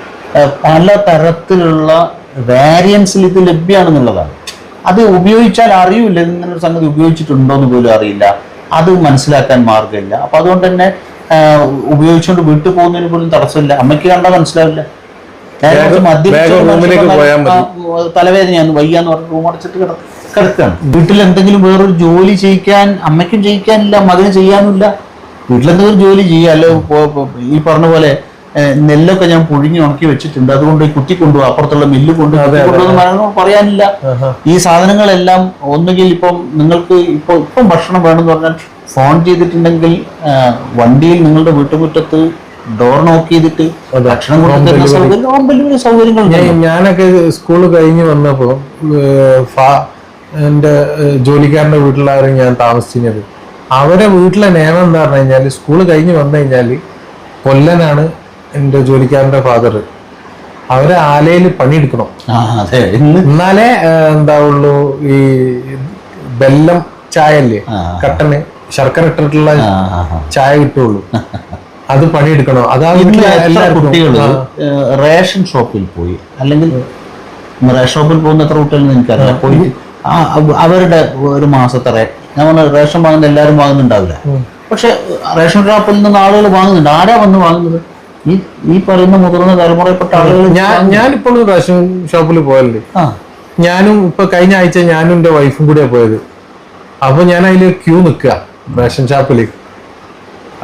പല തരത്തിലുള്ള വാരിയൻസിൽ ഇത് ലഭ്യമാണെന്നുള്ളതാണ്. അത് ഉപയോഗിച്ചാൽ അറിയില്ല, ഇങ്ങനെ ഒരു സംഗതി ഉപയോഗിച്ചിട്ടുണ്ടോ എന്ന് പോലും അറിയില്ല, അത് മനസ്സിലാക്കാൻ മാർഗമില്ല. അപ്പൊ അതുകൊണ്ട് തന്നെ ഉപയോഗിച്ചുകൊണ്ട് വീട്ടിൽ പോകുന്നതിന് പോലും തടസ്സമില്ല. അമ്മയ്ക്ക് കണ്ടാൽ മനസ്സിലാവില്ല. തലവേദനയാണ്, വയ്യാന്ന് പറഞ്ഞ് റൂം അടച്ചിട്ട് കിടക്കുകയാണ്. വീട്ടിൽ എന്തെങ്കിലും വേറൊരു ജോലി ചെയ്യിക്കാൻ അമ്മയ്ക്കും ചെയ്യിക്കാനില്ല, മകന് ചെയ്യാനുമില്ല. വീട്ടിലെന്തെങ്കിലും ജോലി ചെയ്യുക, അല്ലെ ഈ പറഞ്ഞ പോലെ നെല്ലൊക്കെ ഞാൻ പുഴുങ്ങി ഉണക്കി വെച്ചിട്ടുണ്ട്, അതുകൊണ്ട് കുത്തി കൊണ്ടുപോകും, അപ്പുറത്തുള്ള മില്ല് കൊണ്ടുപോകുന്ന പറയാനില്ല. ഈ സാധനങ്ങളെല്ലാം ഒന്നുകിൽ ഇപ്പം നിങ്ങൾക്ക് ഇപ്പം ഭക്ഷണം വേണമെന്ന് പറഞ്ഞാൽ ഫോൺ ചെയ്തിട്ടുണ്ടെങ്കിൽ വണ്ടിയിൽ നിങ്ങളുടെ വീട്ടുമുറ്റത്ത് ഡോർ നോക്ക് ചെയ്തിട്ട് ഭക്ഷണം കൊടുക്കുന്ന സൗകര്യം, ഹോം ഡെലിവറി സൗകര്യങ്ങൾ. ഞാനൊക്കെ സ്കൂൾ കഴിഞ്ഞ് വന്നപ്പോ എൻ്റെ ജോലിക്കാരന്റെ വീട്ടിലായിരുന്നു ഞാൻ താമസിച്ചത്. അവരെ വീട്ടിലെ നിയമം എന്താ പറഞ്ഞു കഴിഞ്ഞാല് സ്കൂൾ കഴിഞ്ഞ് വന്നു കഴിഞ്ഞാല് കൊല്ലനാണ് എൻ്റെ ജോലിക്കാരന്റെ ഫാദർ. അവരെ ആലയിൽ പണിയെടുക്കണം, എന്നാലേ എന്താവുള്ളൂ ഈ ബെല്ലം ചായ അല്ലേ, കട്ടന് ശർക്കര ഇട്ടിട്ടുള്ള ചായ കിട്ടുള്ളൂ. അത് പണിയെടുക്കണോ? കുട്ടികൾ റേഷൻ ഷോപ്പിൽ പോയി, അല്ലെങ്കിൽ റേഷൻ ഷോപ്പിൽ പോകുന്ന എത്ര കുട്ടികൾ എനിക്കറിയാം, പോയി അവരുടെ ഒരു മാസത്തെ ഞാൻ റേഷൻ വാങ്ങുന്ന എല്ലാവരും വാങ്ങുന്നുണ്ടാവില്ല, പക്ഷെ റേഷൻ ഷോപ്പിൽ നിന്ന് ആളുകൾ വാങ്ങുന്നുണ്ട്. ആരാ വന്ന് വാങ്ങുന്നത്? ഈ പറയുന്ന മുതിർന്ന തലമുറയിൽപ്പെട്ട ആളുകൾ. ഞാനിപ്പോഴും റേഷൻ ഷോപ്പിൽ പോയല്ലേ, ഞാനും ഇപ്പൊ കഴിഞ്ഞ ആഴ്ച ഞാനും എന്റെ വൈഫും കൂടിയാ പോയത്. അപ്പൊ ഞാൻ അതില് ക്യൂ നിൽക്കുക റേഷൻ ഷോപ്പില്.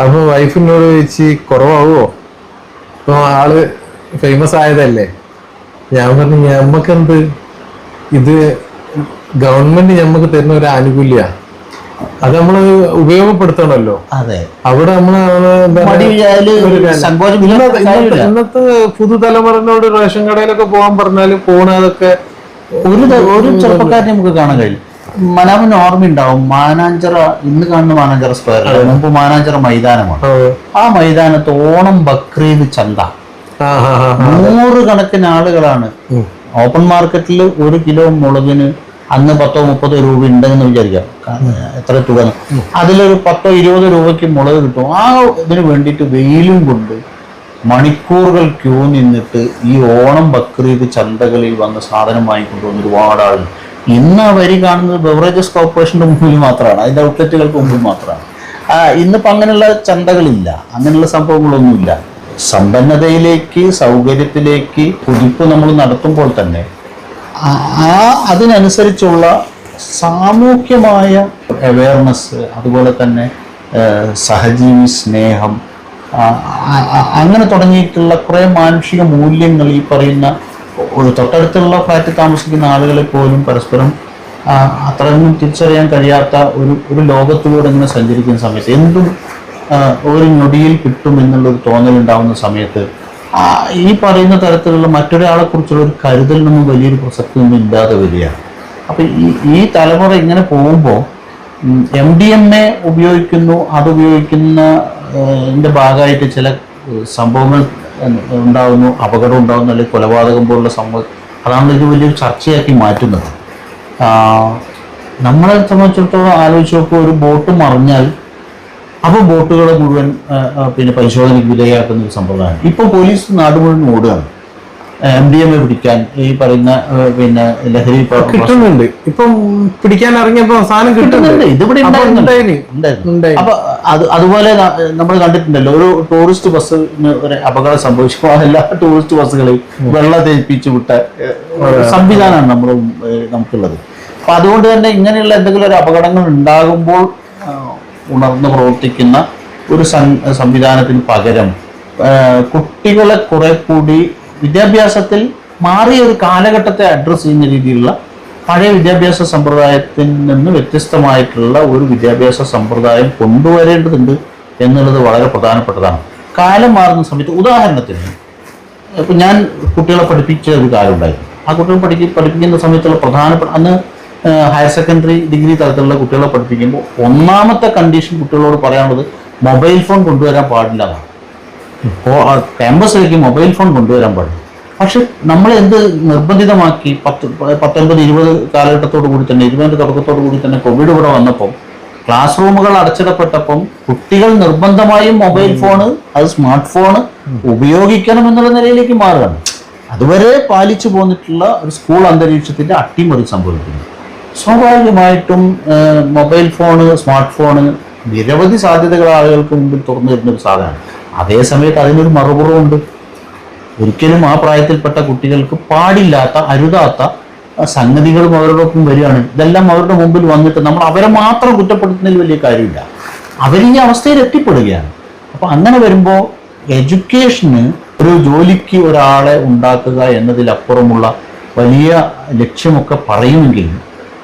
അപ്പൊ വൈഫിനോട് ചോദിച്ച് കുറവാവോ, ഇപ്പൊ ആള് ഫേമസ് ആയതല്ലേ. ഞാൻ പറഞ്ഞു ഞമ്മക്കെന്ത്, ഇത് ഗവൺമെന്റ് ഞമ്മക്ക് തരുന്ന ഒരു ആനുകൂല്യ, അത് നമ്മള് ഉപയോഗപ്പെടുത്തണല്ലോ. അതെ, അവിടെ നമ്മള് ഇന്നത്തെ പുതുതലമുറനോട് റേഷൻ കടയിലൊക്കെ പോകാൻ പറഞ്ഞാല് പോണതൊക്കെ ഒരു ചെറുപ്പക്കാരനെ നമുക്ക് കാണാൻ കഴിയും. മനാമിന് ഓർമ്മയുണ്ടാവും, മാനാഞ്ചിറ, ഇന്ന് കാണുന്ന മാനാഞ്ചിറ സ്ക്വയർ, മുമ്പ് മാനാഞ്ചിറ മൈതാനമാണ്. ആ മൈതാനത്ത് ഓണം ബക്രീദ് ചന്ത, 100 കണക്കിന് ആളുകളാണ്. ഓപ്പൺ മാർക്കറ്റിൽ 1 കിലോ മുളകിന് അന്ന് 10-30 രൂപ ഉണ്ടെന്ന് വിചാരിക്കാം, എത്ര തുക, അതിലൊരു 10-20 രൂപയ്ക്ക് മുളക് കിട്ടും. ആ ഇതിന് വേണ്ടിയിട്ട് വെയിലും കൊണ്ട് മണിക്കൂറുകൾ ക്യൂ നിന്നിട്ട് ഈ ഓണം ബക്രീദ് ചന്തകളിൽ വന്ന് സാധനം വാങ്ങിക്കൊണ്ടുവന്ന് ഒരുപാട് ആളുകൾ. ഇന്ന് ആ വരി കാണുന്നത് ബെവറേജസ് കോർപ്പറേഷന്റെ മുമ്പിൽ മാത്രമാണ്, അതിന്റെ ഔട്ട്ലെറ്റുകൾക്ക് മുമ്പിൽ മാത്രമാണ്. ഇന്നിപ്പോൾ അങ്ങനെയുള്ള ചന്തകളില്ല, അങ്ങനെയുള്ള സംഭവങ്ങളൊന്നുമില്ല. സമ്പന്നതയിലേക്ക്, സൗകര്യത്തിലേക്ക് കുതിപ്പ് നമ്മൾ നടത്തുമ്പോൾ തന്നെ അതിനനുസരിച്ചുള്ള സാമൂഹ്യമായ അവയർനെസ്, അതുപോലെ തന്നെ സഹജീവി സ്നേഹം, അങ്ങനെ തുടങ്ങിയിട്ടുള്ള കുറേ മാനുഷിക മൂല്യങ്ങൾ ഈ പറയുന്ന തൊട്ടടുത്തുള്ള ഫ്ലാറ്റിൽ താമസിക്കുന്ന ആളുകളെ പോലും പരസ്പരം അത്രയൊന്നും തിരിച്ചറിയാൻ കഴിയാത്ത ഒരു ലോകത്തിലൂടെ ഇങ്ങനെ സഞ്ചരിക്കുന്ന സമയത്ത് എന്തും ഒരു ഞൊടിയിൽ കിട്ടും എന്നുള്ളൊരു തോന്നലുണ്ടാവുന്ന സമയത്ത് ഈ പറയുന്ന തരത്തിലുള്ള മറ്റൊരാളെ കുറിച്ചുള്ള ഒരു കരുതലിനൊന്നും വലിയൊരു പ്രസക്തിയൊന്നും ഇല്ലാതെ വരികയാണ്. അപ്പൊ ഈ തലമുറ ഇങ്ങനെ പോകുമ്പോൾ MDMA ഉപയോഗിക്കുന്നു, അതുപയോഗിക്കുന്ന ഭാഗമായിട്ട് ചില സംഭവങ്ങൾ ഉണ്ടാകുന്നു, അപകടം ഉണ്ടാകുന്നു, അല്ലെങ്കിൽ കൊലപാതകം പോലുള്ള സംഭവം, അതാണ് ഇത് വലിയൊരു ചർച്ചയാക്കി മാറ്റുന്നത്. നമ്മളെ സംബന്ധിച്ചിടത്തോളം ആലോചിച്ച് നോക്കുക, ഒരു ബോട്ട് മറിഞ്ഞാൽ അപ്പോൾ ബോട്ടുകളെ മുഴുവൻ പിന്നെ പരിശോധനയ്ക്ക് വിധേയമാക്കുന്ന ഒരു സമ്പ്രദായം. ഇപ്പൊ പോലീസ് നാട് മുഴുവൻ ഓടുകയാണ് MDMA പിടിക്കാൻ. ഈ പറയുന്ന പിന്നെ ലഹരി കിട്ടുന്നുണ്ട്, ഇപ്പം പിടിക്കാൻ ഇറങ്ങിയപ്പോ സാധനം കിട്ടുന്നുണ്ട്. ഇതിവിടെ അപ്പൊ അതുപോലെ നമ്മൾ കണ്ടിട്ടുണ്ടല്ലോ, ഒരു ടൂറിസ്റ്റ് ബസ്സിന് ഒരു അപകടം സംഭവിച്ചപ്പോൾ എല്ലാ ടൂറിസ്റ്റ് ബസ്സുകളെയും വെള്ളം തേപ്പിച്ചു വിട്ട സംവിധാനമാണ് നമുക്കുള്ളത്. അപ്പൊ അതുകൊണ്ട് തന്നെ ഇങ്ങനെയുള്ള എന്തെങ്കിലും ഒരു അപകടങ്ങൾ ഉണ്ടാകുമ്പോൾ ഉണർന്ന് പ്രവർത്തിക്കുന്ന ഒരു സംവിധാനത്തിന് പകരം കുട്ടികളെ കുറെ കൂടി വിദ്യാഭ്യാസത്തിൽ മാറിയ ഒരു കാലഘട്ടത്തെ അഡ്രസ്സ് ചെയ്യുന്ന രീതിയിലുള്ള പഴയ വിദ്യാഭ്യാസ സമ്പ്രദായത്തിൽ നിന്ന് വ്യത്യസ്തമായിട്ടുള്ള ഒരു വിദ്യാഭ്യാസ സമ്പ്രദായം കൊണ്ടുവരേണ്ടതുണ്ട് എന്നുള്ളത് വളരെ പ്രധാനപ്പെട്ടതാണ്. കാലം മാറുന്ന സമയത്ത്, ഉദാഹരണത്തിന് ഇപ്പം ഞാൻ കുട്ടികളെ പഠിപ്പിച്ച ഒരു കാലം ഉണ്ടായിരുന്നു. ആ കുട്ടികളെ പഠിപ്പിക്കുന്ന സമയത്തുള്ള പ്രധാനപ്പെട്ട, അന്ന് ഹയർ സെക്കൻഡറി ഡിഗ്രി തലത്തിലുള്ള കുട്ടികളെ പഠിപ്പിക്കുമ്പോൾ ഒന്നാമത്തെ കണ്ടീഷൻ കുട്ടികളോട് പറയാനുള്ളത് മൊബൈൽ ഫോൺ കൊണ്ടുവരാൻ പാടില്ല എന്നാണ്. ക്യാമ്പസിലേക്ക് മൊബൈൽ ഫോൺ കൊണ്ടുവരാൻ പാടില്ല. പക്ഷെ നമ്മൾ എന്ത് നിർബന്ധിതമാക്കി, 19-20 കാലഘട്ടത്തോടു കൂടി തന്നെ, 20 തുടക്കത്തോടു കൂടി തന്നെ കോവിഡ് ഇവിടെ വന്നപ്പം, ക്ലാസ് റൂമുകൾ അടച്ചിടപ്പെട്ടപ്പം കുട്ടികൾ നിർബന്ധമായും മൊബൈൽ ഫോണ്, അത് സ്മാർട്ട് ഫോണ് ഉപയോഗിക്കണം എന്നുള്ള നിലയിലേക്ക് മാറുകയാണ്. അതുവരെ പാലിച്ചു പോന്നിട്ടുള്ള ഒരു സ്കൂൾ അന്തരീക്ഷത്തിന്റെ അട്ടിമറി സംഭവിക്കുന്നു. സ്വാഭാവികമായിട്ടും മൊബൈൽ ഫോണ്, സ്മാർട്ട് ഫോണ് നിരവധി സാധ്യതകൾ ആളുകൾക്ക് മുമ്പിൽ തുറന്നു വരുന്ന ഒരു സാധനമാണ്. അതേസമയത്ത് അതിനൊരു മറുപുറമുണ്ട്. ഒരിക്കലും ആ പ്രായത്തിൽപ്പെട്ട കുട്ടികൾക്ക് പാടില്ലാത്ത, അരുതാത്ത സംഗതികളും അവരോടൊപ്പം വരികയാണ്. ഇതെല്ലാം അവരുടെ മുമ്പിൽ വന്നിട്ട് നമ്മൾ അവരെ മാത്രം കുറ്റപ്പെടുത്തുന്നതിൽ വലിയ കാര്യമില്ല, അവർ ഈ അവസ്ഥയിൽ എത്തിപ്പെടുകയാണ്. അപ്പൊ അങ്ങനെ വരുമ്പോൾ എഡ്യൂക്കേഷന്, ഒരു ജോലിക്ക് ഒരാളെ ഉണ്ടാക്കുക എന്നതിലപ്പുറമുള്ള വലിയ ലക്ഷ്യമൊക്കെ പറയുമെങ്കിലും,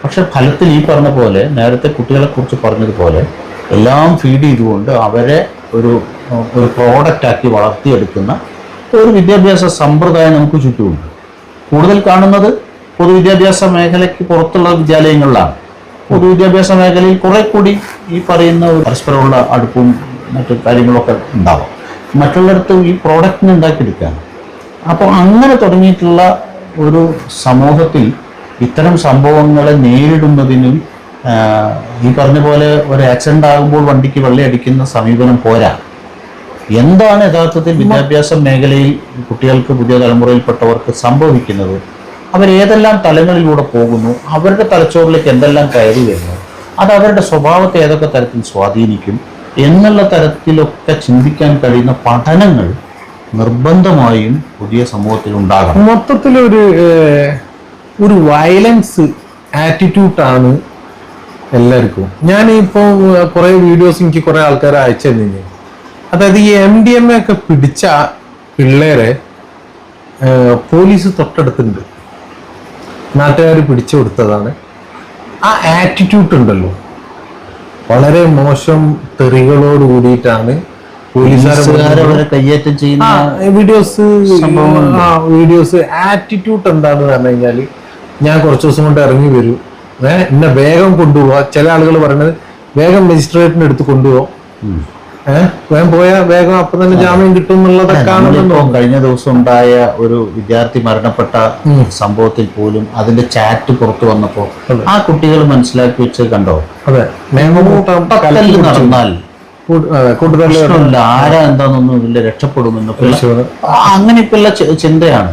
പക്ഷെ ഫലത്തിൽ ഈ പറഞ്ഞ പോലെ, നേരത്തെ കുട്ടികളെ കുറിച്ച് പറഞ്ഞതുപോലെ, എല്ലാം ഫീഡ് ചെയ്തുകൊണ്ട് അവരെ ഒരു ഒരു പ്രോഡക്റ്റാക്കി വളർത്തിയെടുക്കുന്ന ഒരു വിദ്യാഭ്യാസ സമ്പ്രദായം നമുക്ക് ചുറ്റുമുണ്ട്. കൂടുതൽ കാണുന്നത് പൊതുവിദ്യാഭ്യാസ മേഖലയ്ക്ക് പുറത്തുള്ള വിദ്യാലയങ്ങളിലാണ്. പൊതുവിദ്യാഭ്യാസ മേഖലയിൽ കുറെ കൂടി ഈ പറയുന്ന ഒരു പരസ്പരമുള്ള അടുപ്പും മറ്റു കാര്യങ്ങളൊക്കെ ഉണ്ടാവും. മറ്റുള്ളിടത്ത് ഈ പ്രോഡക്റ്റിനെ ഉണ്ടാക്കിയെടുക്കുകയാണ്. അപ്പോൾ അങ്ങനെ തുടങ്ങിയിട്ടുള്ള ഒരു സമൂഹത്തിൽ ഇത്തരം സംഭവങ്ങളെ നേരിടുന്നതിനും ഈ പറഞ്ഞ പോലെ ഒരു ആക്സിഡന്റ് ആകുമ്പോൾ വണ്ടിക്ക് വെള്ളയടിക്കുന്ന സമീപനം പോരാ. എന്താണ് യഥാർത്ഥത്തിൽ വിദ്യാഭ്യാസ മേഖലയിൽ കുട്ടികൾക്ക്, പുതിയ തലമുറയിൽപ്പെട്ടവർക്ക് സംഭവിക്കുന്നത്, അവരേതെല്ലാം തലങ്ങളിലൂടെ പോകുന്നു, അവരുടെ തലച്ചോറിലേക്ക് എന്തെല്ലാം കയറി വരുന്നു, അത് അവരുടെ സ്വഭാവത്തെ ഏതൊക്കെ തരത്തിൽ സ്വാധീനിക്കും എന്നുള്ള തരത്തിലൊക്കെ ചിന്തിക്കാൻ കഴിയുന്ന പഠനങ്ങൾ നിർബന്ധമായും പുതിയ സമൂഹത്തിൽ ഉണ്ടാകണം. മൊത്തത്തിലൊരു ഒരു വയലൻസ് ആറ്റിറ്റ്യൂഡാണ് എല്ലാവർക്കും. ഞാനിപ്പോൾ കുറേ വീഡിയോസ് എനിക്ക് കുറേ ആൾക്കാർ അയച്ചു തന്നിരുന്നു. അതായത് ഈ MDMA ഒക്കെ പിടിച്ച പിള്ളേരെ പോലീസ് തൊട്ടടുത്തുണ്ട്, നാട്ടുകാർ പിടിച്ചു കൊടുത്തതാണ്. ആ ആറ്റിറ്റ്യൂഡ് ഉണ്ടല്ലോ, വളരെ മോശം തെറികളോട് കൂടിയിട്ടാണ് പോലീസുകാരെ കയ്യേറ്റം ചെയ്യുന്ന വീഡിയോസ്. ആറ്റിറ്റ്യൂഡ് എന്താണെന്ന് പറഞ്ഞു കഴിഞ്ഞാൽ, ഞാൻ കുറച്ച് ദിവസം കൊണ്ട് ഇറങ്ങി വരും, എന്നെ വേഗം കൊണ്ടുപോവാ. ചില ആളുകൾ പറയുന്നത് വേഗം മജിസ്ട്രേറ്റിന് എടുത്ത് കൊണ്ടുപോകും, വേഗം പോയാൽ വേഗം അപ്പം തന്നെ ജാമ്യം കിട്ടും എന്നുള്ളതൊക്കെയാണല്ലോ. കഴിഞ്ഞ ദിവസം ഉണ്ടായ ഒരു വിദ്യാർത്ഥി മരണപ്പെട്ട സംഭവത്തിൽ പോലും അതിന്റെ ചാറ്റ് പുറത്തു വന്നപ്പോ ആ കുട്ടികൾ മനസ്സിലാക്കി വെച്ച് കണ്ടോ, അതെ, നടന്നാൽ കൂടുതൽ ആരാ എന്താണെന്നൊന്നും ഇതിൽ രക്ഷപ്പെടുമെന്നൊക്കെ അങ്ങനെയൊക്കെയുള്ള ചിന്തയാണ്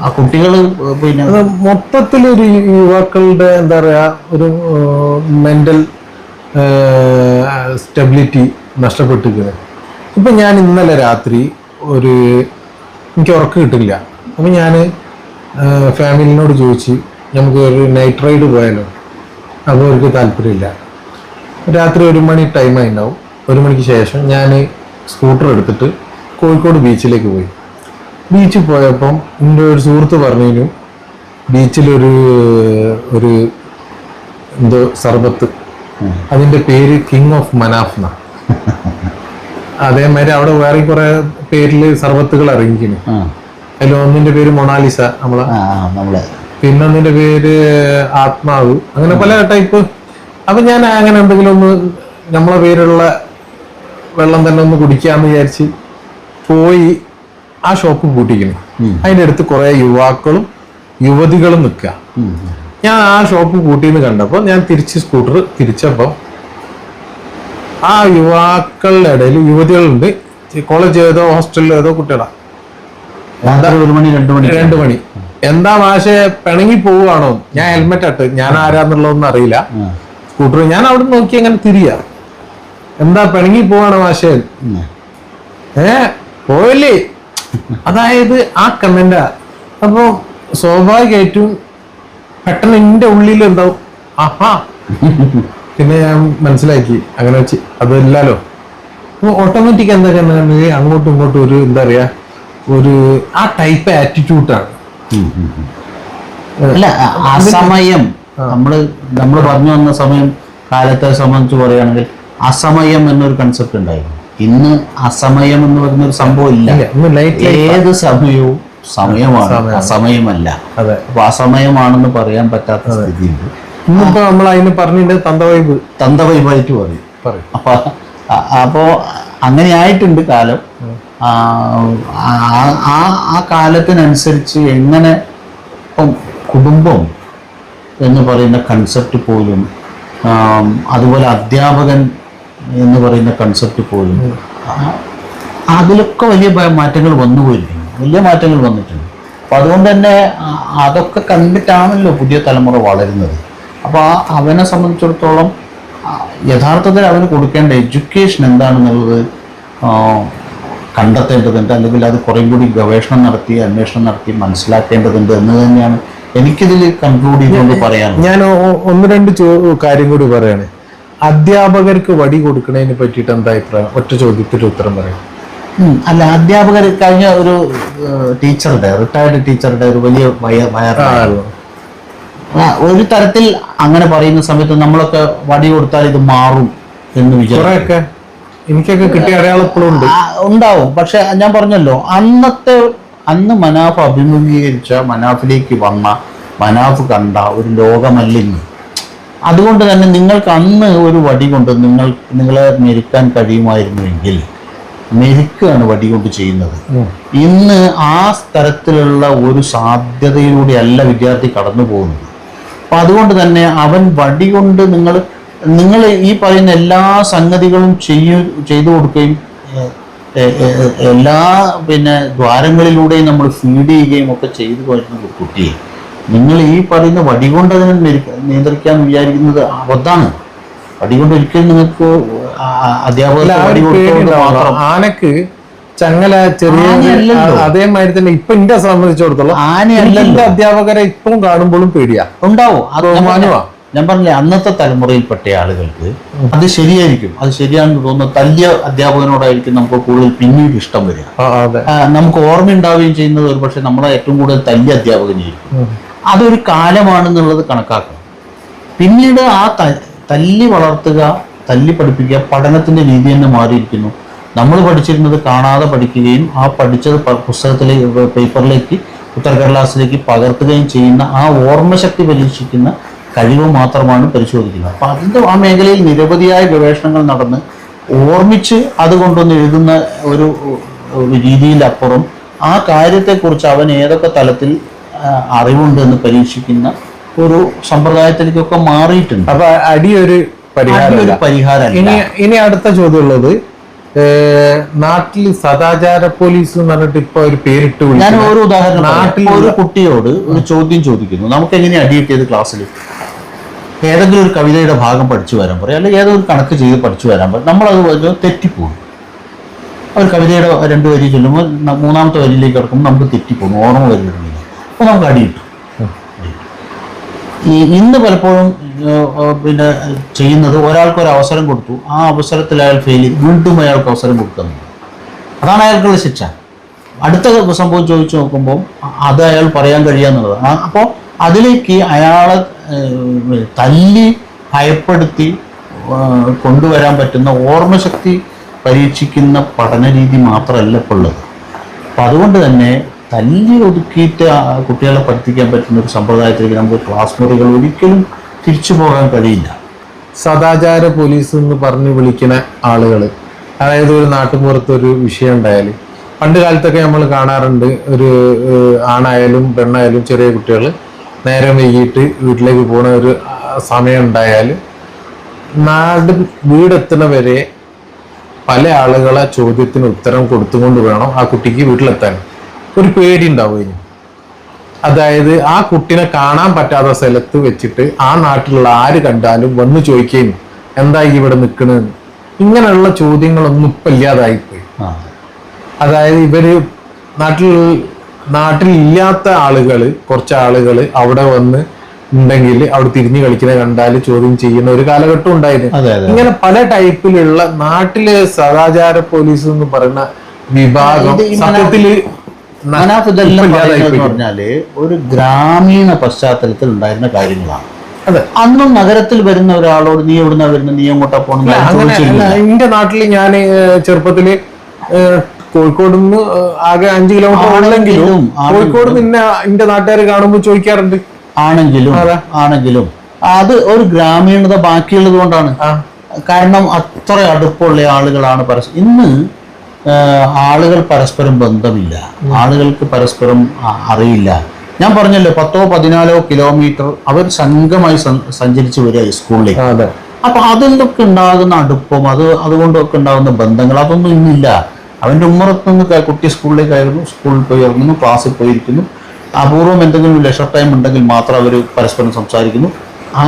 ആ കുട്ടികൾ. പിന്നെ മൊത്തത്തിലൊരു യുവാക്കളുടെ എന്താ പറയാ, ഒരു മെന്റൽ സ്റ്റെബിലിറ്റി നഷ്ടപ്പെട്ടിരിക്കുന്നത്. ഇപ്പം ഞാൻ ഇന്നലെ രാത്രി എനിക്ക് ഉറക്കം കിട്ടില്ല. അപ്പം ഞാൻ ഫാമിലിനോട് ചോദിച്ച് നമുക്ക് ഒരു നൈറ്റ് റൈഡ് പോയാലോ. അപ്പോൾ അവർക്ക് താല്പര്യമില്ല. രാത്രി 1 മണി ടൈമായി ഉണ്ടാവും. 1 മണിക്ക് ശേഷം ഞാൻ സ്കൂട്ടർ എടുത്തിട്ട് കോഴിക്കോട് ബീച്ചിലേക്ക് പോയി. ബീച്ചിൽ പോയപ്പം എൻ്റെ ഒരു സുഹൃത്ത് പറഞ്ഞു, ബീച്ചിലൊരു എന്തോ സർബത്ത്, അതിൻ്റെ പേര് കിങ് ഓഫ് മനാഫ് എന്നാണ്. അതേമാതിരി അവിടെ വേറെ കുറെ പേരിൽ സർബത്തുകൾ ഇറങ്ങിക്കുന്നു. അതിൽ ഒന്നിന്റെ പേര് മൊണാലിസ നമ്മളെ, പിന്നെ ഒന്നിന്റെ പേര് ആത്മാവ്, അങ്ങനെ പല ടൈപ്പ്. അപ്പൊ ഞാൻ അങ്ങനെ എന്തെങ്കിലും ഒന്ന് നമ്മളെ പേരുള്ള വെള്ളം തന്നെ ഒന്ന് കുടിക്കാന്ന് വിചാരിച്ച് പോയി. ആ ഷോപ്പ് പൂട്ടിക്കുന്നു. അതിൻ്റെ അടുത്ത് കുറെ യുവാക്കളും യുവതികളും നിൽക്കുക. ഞാൻ ആ ഷോപ്പ് പൂട്ടിന്ന് കണ്ടപ്പോൾ ഞാൻ സ്കൂട്ടർ തിരിച്ചപ്പോൾ ആ യുവാക്കളുടെ ഇടയിൽ യുവതികളുണ്ട്. കോളേജ് ഏതോ ഹോസ്റ്റലിലോ ഏതോ കുട്ടികളാ. 2 മണി എന്താ മാഷെ പിണങ്ങി പോവുകയാണോ? ഞാൻ ഹെൽമെറ്റ് ഇട്ട്, ഞാൻ ആരാന്നുള്ളതൊന്നും അറിയില്ല. സ്കൂട്ടർ ഞാൻ അവിടെ നോക്കി അങ്ങനെ തിരിയാ. എന്താ പിണങ്ങി പോവാണോ മാഷെ? പോയല്ലേ. അതായത് ആ കമന്റാ. അപ്പൊ സ്വാഭാവികമായിട്ടും പെട്ടെന്ന് എൻ്റെ ഉള്ളിൽ എന്താവും, ആഹാ. പിന്നെ ഞാൻ മനസ്സിലാക്കി അങ്ങനെ വെച്ച് അതല്ലല്ലോ. അപ്പൊ ഓട്ടോമാറ്റിക് എന്തൊക്കെ അങ്ങോട്ടും ഇങ്ങോട്ടും ഒരു എന്താ പറയാ, ഒരു ആ ടൈപ്പ് ആറ്റിറ്റ്യൂഡാണ്. അല്ല, അസമയം നമ്മൾ പറഞ്ഞു വന്ന സമയം കാലത്തെ സംബന്ധിച്ച് പറയുകയാണെങ്കിൽ അസമയം എന്നൊരു കൺസെപ്റ്റ് ഉണ്ടായിരുന്നു. ഇന്ന് അസമയം എന്ന് പറയുന്ന ഒരു സംഭവം ഇല്ല. ഏത് സമയവും സമയമാണ്, അസമയമല്ല. അപ്പൊ അസമയമാണെന്ന് പറയാൻ പറ്റാത്ത സ്ഥിതിയുണ്ട്. ഇന്നിപ്പോ നമ്മൾ അതിന് പറഞ്ഞിട്ട് തന്തവൈബായിട്ട് പറയും. അപ്പോ അങ്ങനെ ആയിട്ടുണ്ട് കാലം. ആ കാലത്തിനനുസരിച്ച് എങ്ങനെ ഇപ്പം കുടുംബം എന്ന് പറയുന്ന കൺസെപ്റ്റ് പോലും, അതുപോലെ അധ്യാപകൻ എന്ന് പറയുന്ന കൺസെപ്റ്റ് പോലും, അതിലൊക്കെ വലിയ മാറ്റങ്ങൾ വന്നുപോയിരിക്കുന്നു, വലിയ മാറ്റങ്ങൾ വന്നിട്ടുണ്ട്. അപ്പം അതുകൊണ്ട് തന്നെ അതൊക്കെ കണ്ടിട്ടാണല്ലോ പുതിയ തലമുറ വളരുന്നത്. അപ്പോൾ അവനെ സംബന്ധിച്ചിടത്തോളം യഥാർത്ഥത്തിൽ അവന് കൊടുക്കേണ്ട എഡ്യൂക്കേഷൻ എന്താണെന്നുള്ളത് കണ്ടെത്തേണ്ടതുണ്ട്, അല്ലെങ്കിൽ അത് കുറേ കൂടി ഗവേഷണം നടത്തി അന്വേഷണം നടത്തി മനസ്സിലാക്കേണ്ടതുണ്ട് എന്ന് തന്നെയാണ് എനിക്കിതിൽ കൺക്ലൂഡ് ചെയ്തുകൊണ്ട് പറയാൻ. ഞാൻ 1-2 കാര്യം കൂടി പറയാണ്. അധ്യാപകർക്ക് വടി കൊടുക്കുന്നതിനെ പറ്റിയിട്ട് എന്താ അഭിപ്രായം? ഒറ്റ ചോദ്യത്തിൽ ഉത്തരം പറയാം. അല്ല, അധ്യാപകർ കഴിഞ്ഞ ഒരു റിട്ടയർഡ് ടീച്ചറുടെ ഒരു വലിയ വയറാണ്. ഒരു തരത്തിൽ അങ്ങനെ പറയുന്ന സമയത്ത് നമ്മളൊക്കെ വടി കൊടുത്താൽ ഇത് മാറും എന്ന് വിചാരിക്കും. കുറെയൊക്കെ എനിക്കൊക്കെ കിട്ടിയ അടയാളം ഇപ്പോഴും ഉണ്ട്. ഉണ്ടാവും. പക്ഷെ ഞാൻ പറഞ്ഞല്ലോ, അന്ന് മനാഫ് അഭിമുഖീകരിച്ച, മനാഫിലേക്ക് വന്ന, മനാഫ് കണ്ട ഒരു ലോകമല്ലിന്ന്. അതുകൊണ്ട് തന്നെ നിങ്ങൾക്ക് അന്ന് ഒരു വടി കൊണ്ട് നിങ്ങളെ മെരുക്കാൻ കഴിയുമായിരുന്നുവെങ്കിൽ മെരുക്കുകയാണ് വടി കൊണ്ട് ചെയ്യുന്നത്. ഇന്ന് ആ തരത്തിലുള്ള ഒരു സാധ്യതയിലൂടെയല്ല വിദ്യാർത്ഥി കടന്നു പോകുന്നത്. അപ്പം അതുകൊണ്ട് തന്നെ അവൻ വടി കൊണ്ട് നിങ്ങൾ ഈ പറയുന്ന എല്ലാ സംഗതികളും ചെയ്തു കൊടുക്കുകയും എല്ലാ ദ്വാരങ്ങളിലൂടെയും നമ്മൾ ഫീഡ് ചെയ്യുകയും ഒക്കെ ചെയ്തു വരുന്ന കുട്ടിയെ നിങ്ങൾ ഈ പറയുന്ന വടി കൊണ്ട് അതിനെ നിയന്ത്രിക്കാൻ വിചാരിക്കുന്നത് അബദ്ധാണ്. വടി കൊണ്ട് ഒരിക്കലും നിങ്ങൾക്ക് അധ്യാപകർ വടി കൊടുത്തുകൊണ്ട് മാത്രം ആനക്ക് ചങ്ങല ചെറിയ അതേമാതിരി തന്നെ ഇപ്പൊ എന്റെ സംബന്ധിച്ചിടത്തോളം ആനയല്ല അധ്യാപകരെ ഇപ്പം കാണുമ്പോഴും പേടിയാ ഉണ്ടാവും. ഞാൻ പറഞ്ഞില്ലേ, അന്നത്തെ തലമുറയിൽപ്പെട്ട ആളുകൾക്ക് അത് ശരിയായിരിക്കും, അത് ശരിയാണെന്ന് തോന്നുന്നു. തല്ലിയ അധ്യാപകനോടായിരിക്കും നമുക്ക് കൂടുതൽ പിന്നീട് ഇഷ്ടം വരിക. നമുക്ക് ഓർമ്മ ഉണ്ടാവുകയും ചെയ്യുന്നത് ഒരു പക്ഷെ നമ്മളെ ഏറ്റവും കൂടുതൽ തല്ലിയ അധ്യാപകനായിരിക്കും. അതൊരു കാലമാണെന്നുള്ളത് കണക്കാക്കണം. പിന്നീട് ആ തല്ലി വളർത്തുക, തല്ലി പഠിപ്പിക്കുക, പഠനത്തിന്റെ രീതി തന്നെ മാറിയിരിക്കുന്നു. നമ്മൾ പഠിച്ചിരുന്നത് കാണാതെ പഠിക്കുകയും ആ പഠിച്ചത് പുസ്തകത്തിലേക്ക്, പേപ്പറിലേക്ക്, ഉത്തരക്കടലാസിലേക്ക് പകർത്തുകയും ചെയ്യുന്ന ആ ഓർമ്മശക്തി പരീക്ഷിക്കുന്ന കഴിവ് മാത്രമാണ് പരിശോധിക്കുന്നത്. അപ്പം അതിൻ്റെ ആ മേഖലയിൽ നിരവധിയായ ഗവേഷണങ്ങൾ നടന്ന് ഓർമ്മിച്ച് അതുകൊണ്ടൊന്ന് എഴുതുന്ന ഒരു രീതിയിലപ്പുറം ആ കാര്യത്തെക്കുറിച്ച് അവൻ ഏതൊക്കെ തലത്തിൽ അറിവുണ്ട് എന്ന് പരീക്ഷിക്കുന്ന ഒരു സമ്പ്രദായത്തിലേക്കൊക്കെ മാറിയിട്ടുണ്ട്. അപ്പൊ അടിയൊരു പരിഹാരം. ഇനി അടുത്ത ചോദ്യമുള്ളത്, നാട്ടിൽ സദാചാര പോലീസ് എന്ന് പറഞ്ഞിട്ട് ഇപ്പൊ ഒരു പേരിട്ട് ഞാൻ ഒരു ഉദാഹരണം, നാട്ടിൽ ഒരു കുട്ടിയോട് ഒരു ചോദ്യം ചോദിക്കുന്നു, നമുക്ക് എങ്ങനെ അടിയിട്ടിയത് ക്ലാസ്സിൽ ഏതെങ്കിലും ഒരു കവിതയുടെ ഭാഗം പഠിച്ചു വരാൻ പറയും, അല്ലെങ്കിൽ ഏതൊരു കണക്ക് ചെയ്ത് പഠിച്ചു വരാൻ പറയും. നമ്മളത് തെറ്റിപ്പോകും. ഒരു കവിതയുടെ 2 വരി ചൊല്ലുമ്പോൾ 3ാമത്തെ വരിയിലേക്ക് കിടക്കുമ്പോൾ നമുക്ക് തെറ്റിപ്പോകും, ഓർമ്മ വരുന്നില്ല. അപ്പോൾ നമുക്ക് അടിയിട്ടു. ഇന്ന് പലപ്പോഴും ചെയ്യുന്നത്, ഒരാൾക്കൊരു അവസരം കൊടുത്തു, ആ അവസരത്തിൽ അയാൾ ഫെയിൽ ചെയ്ത് വീണ്ടും അയാൾക്ക് അവസരം കൊടുക്കുന്നു. അതാണ് അയാൾക്കുള്ള ശിക്ഷ. അടുത്ത സംഭവം ചോദിച്ചു നോക്കുമ്പോൾ അത് അയാൾ പറയാൻ കഴിയാന്നുള്ളതാണ്. അപ്പോൾ അതിലേക്ക് അയാളെ തല്ലി ഭയപ്പെടുത്തി കൊണ്ടുവരാൻ പറ്റുന്ന ഓർമ്മശക്തി പരീക്ഷിക്കുന്ന പഠന രീതി മാത്രമല്ല ഇപ്പോൾ ഉള്ളത്. അപ്പം അതുകൊണ്ട് തന്നെ തല്ലി ഒതുക്കിയിട്ട് കുട്ടികളെ പഠിപ്പിക്കാൻ പറ്റുന്ന ഒരു സമ്പ്രദായത്തിലേക്ക് നമുക്ക് ക്ലാസ് മുറികൾ ഒരിക്കലും തിരിച്ചു പോകാൻ കഴിയില്ല. സദാചാര പോലീസ് എന്ന് പറഞ്ഞ് വിളിക്കുന്ന ആളുകൾ, അതായത് ഒരു നാട്ടുപുറത്തൊരു വിഷയം ഉണ്ടായാൽ, പണ്ട് കാലത്തൊക്കെ നമ്മൾ കാണാറുണ്ട്, ഒരു ആണായാലും പെണ്ണായാലും ചെറിയ കുട്ടികൾ നേരം വൈകിട്ട് വീട്ടിലേക്ക് പോകുന്ന ഒരു സമയം ഉണ്ടായാൽ വീടെത്തുന്ന വരെ പല ആളുകളെ ചോദ്യത്തിന് ഉത്തരം കൊടുത്തുകൊണ്ട് വേണം ആ കുട്ടിക്ക് വീട്ടിലെത്താൻ. ഒരു പേടി ഉണ്ടാവും ഇനി. അതായത് ആ കുട്ടിനെ കാണാൻ പറ്റാത്ത സ്ഥലത്ത് വെച്ചിട്ട് ആ നാട്ടിലുള്ള ആര് കണ്ടാലും വന്ന് ചോദിക്കുകയും എന്താ ഇവിടെ നിൽക്കണെന്ന്. ഇങ്ങനെയുള്ള ചോദ്യങ്ങളൊന്നും ഇപ്പം ഇല്ലാതായിപ്പോയി. അതായത് ഇവര് നാട്ടിലില്ലാത്ത ആളുകൾ, കുറച്ച് ആളുകൾ അവിടെ വന്ന് ഉണ്ടെങ്കിൽ അവിടെ തിരിഞ്ഞു കളിക്കുന്ന കണ്ടാൽ ചോദ്യം ചെയ്യുന്ന ഒരു കാലഘട്ടം ഉണ്ടായിരുന്നു. ഇങ്ങനെ പല ടൈപ്പിലുള്ള നാട്ടിലെ സദാചാര പോലീസ് എന്ന് പറയുന്ന വിഭാഗം സത്യത്തില് പറഞ്ഞാല് ഒരു ഗ്രാമീണ പശ്ചാത്തലത്തിൽ ഉണ്ടായിരുന്ന കാര്യങ്ങളാണ്. അതെ, അന്നും നഗരത്തിൽ വരുന്ന ഒരാളോട് നീ എവിടുന്നാ വരുന്നത്, നീ എങ്ങോട്ടാ പോകണം. എന്റെ നാട്ടില് ഞാൻ ചെറുപ്പത്തില് കോഴിക്കോട് നിന്ന് ആകെ 5 കിലോമീറ്റർ ഉള്ളെങ്കിലും കോഴിക്കോട് നിന്നെ എന്റെ നാട്ടുകാർ കാണുമ്പോൾ ചോദിക്കാറുണ്ട്. ആണെങ്കിലും അത് ഒരു ഗ്രാമീണത ബാക്കിയുള്ളത് കൊണ്ടാണ്. കാരണം അത്ര അടുപ്പമുള്ള ആളുകളാണ് ഇന്ന് ആളുകൾ പരസ്പരം ബന്ധമില്ല, ആളുകൾക്ക് പരസ്പരം അറിയില്ല. ഞാൻ പറഞ്ഞല്ലോ 10-14 കിലോമീറ്റർ അവർ സംഘമായി സഞ്ചരിച്ച് വരിക സ്കൂളിലേക്ക്. അപ്പൊ അതിലൊക്കെ ഉണ്ടാകുന്ന അടുപ്പം, അതുകൊണ്ടൊക്കെ ഉണ്ടാകുന്ന ബന്ധങ്ങൾ അതൊന്നും ഇന്നില്ല. അവൻ്റെ ഉമ്മറത്തുനിന്ന് കുട്ടി സ്കൂളിലേക്കായിരുന്നു, സ്കൂളിൽ പോയി ഇറങ്ങുന്നു, ക്ലാസ്സിൽ പോയിരിക്കുന്നു. അപൂർവം എന്തെങ്കിലും ലെഷർ ടൈം ഉണ്ടെങ്കിൽ മാത്രം അവർ പരസ്പരം സംസാരിക്കുന്നു.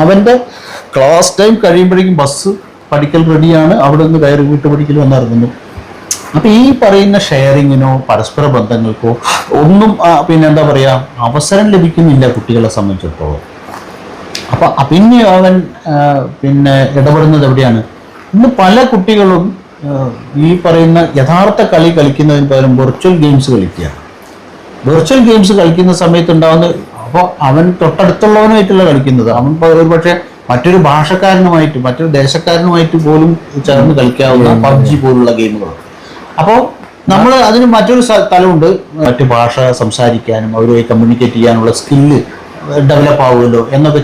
അവൻ്റെ ക്ലാസ് ടൈം കഴിയുമ്പോഴേക്കും ബസ് പഠിക്കൽ റെഡിയാണ്, അവിടെ നിന്ന് കയറി വീട്ടുപടിക്കൽ വന്നിറങ്ങുന്നു. അപ്പം ഈ പറയുന്ന ഷെയറിങ്ങിനോ പരസ്പര ബന്ധങ്ങൾക്കോ ഒന്നും എന്താ പറയുക അവസരം ലഭിക്കുന്നില്ല കുട്ടികളെ സംബന്ധിച്ചിടത്തോളം. അപ്പം പിന്നെ അവൻ ഇടപെടുന്നത് എവിടെയാണ്? ഇന്ന് പല കുട്ടികളും ഈ പറയുന്ന യഥാർത്ഥ കളി കളിക്കുന്നതിന് പകരം വെർച്വൽ ഗെയിംസ് കളിക്കുകയാണ്. വെർച്വൽ ഗെയിംസ് കളിക്കുന്ന സമയത്ത് ഉണ്ടാകുന്ന, അപ്പോൾ അവൻ തൊട്ടടുത്തുള്ളവനുമായിട്ടുള്ള കളിക്കുന്നത്, അവൻ ഒരു പക്ഷേ മറ്റൊരു ഭാഷക്കാരനുമായിട്ട് മറ്റൊരു ദേശക്കാരനുമായിട്ട് പോലും ചേർന്ന് കളിക്കാവുന്ന പബ്ജി പോലുള്ള ഗെയിമുകൾ. അപ്പോൾ നമ്മൾ അതിന് മറ്റൊരു തലമുണ്ട്, മറ്റു ഭാഷ സംസാരിക്കാനും അവരുമായി കമ്മ്യൂണിക്കേറ്റ് ചെയ്യാനുള്ള സ്കില്ല് ഡെവലപ്പ് ആവുമല്ലോ എന്നൊക്കെ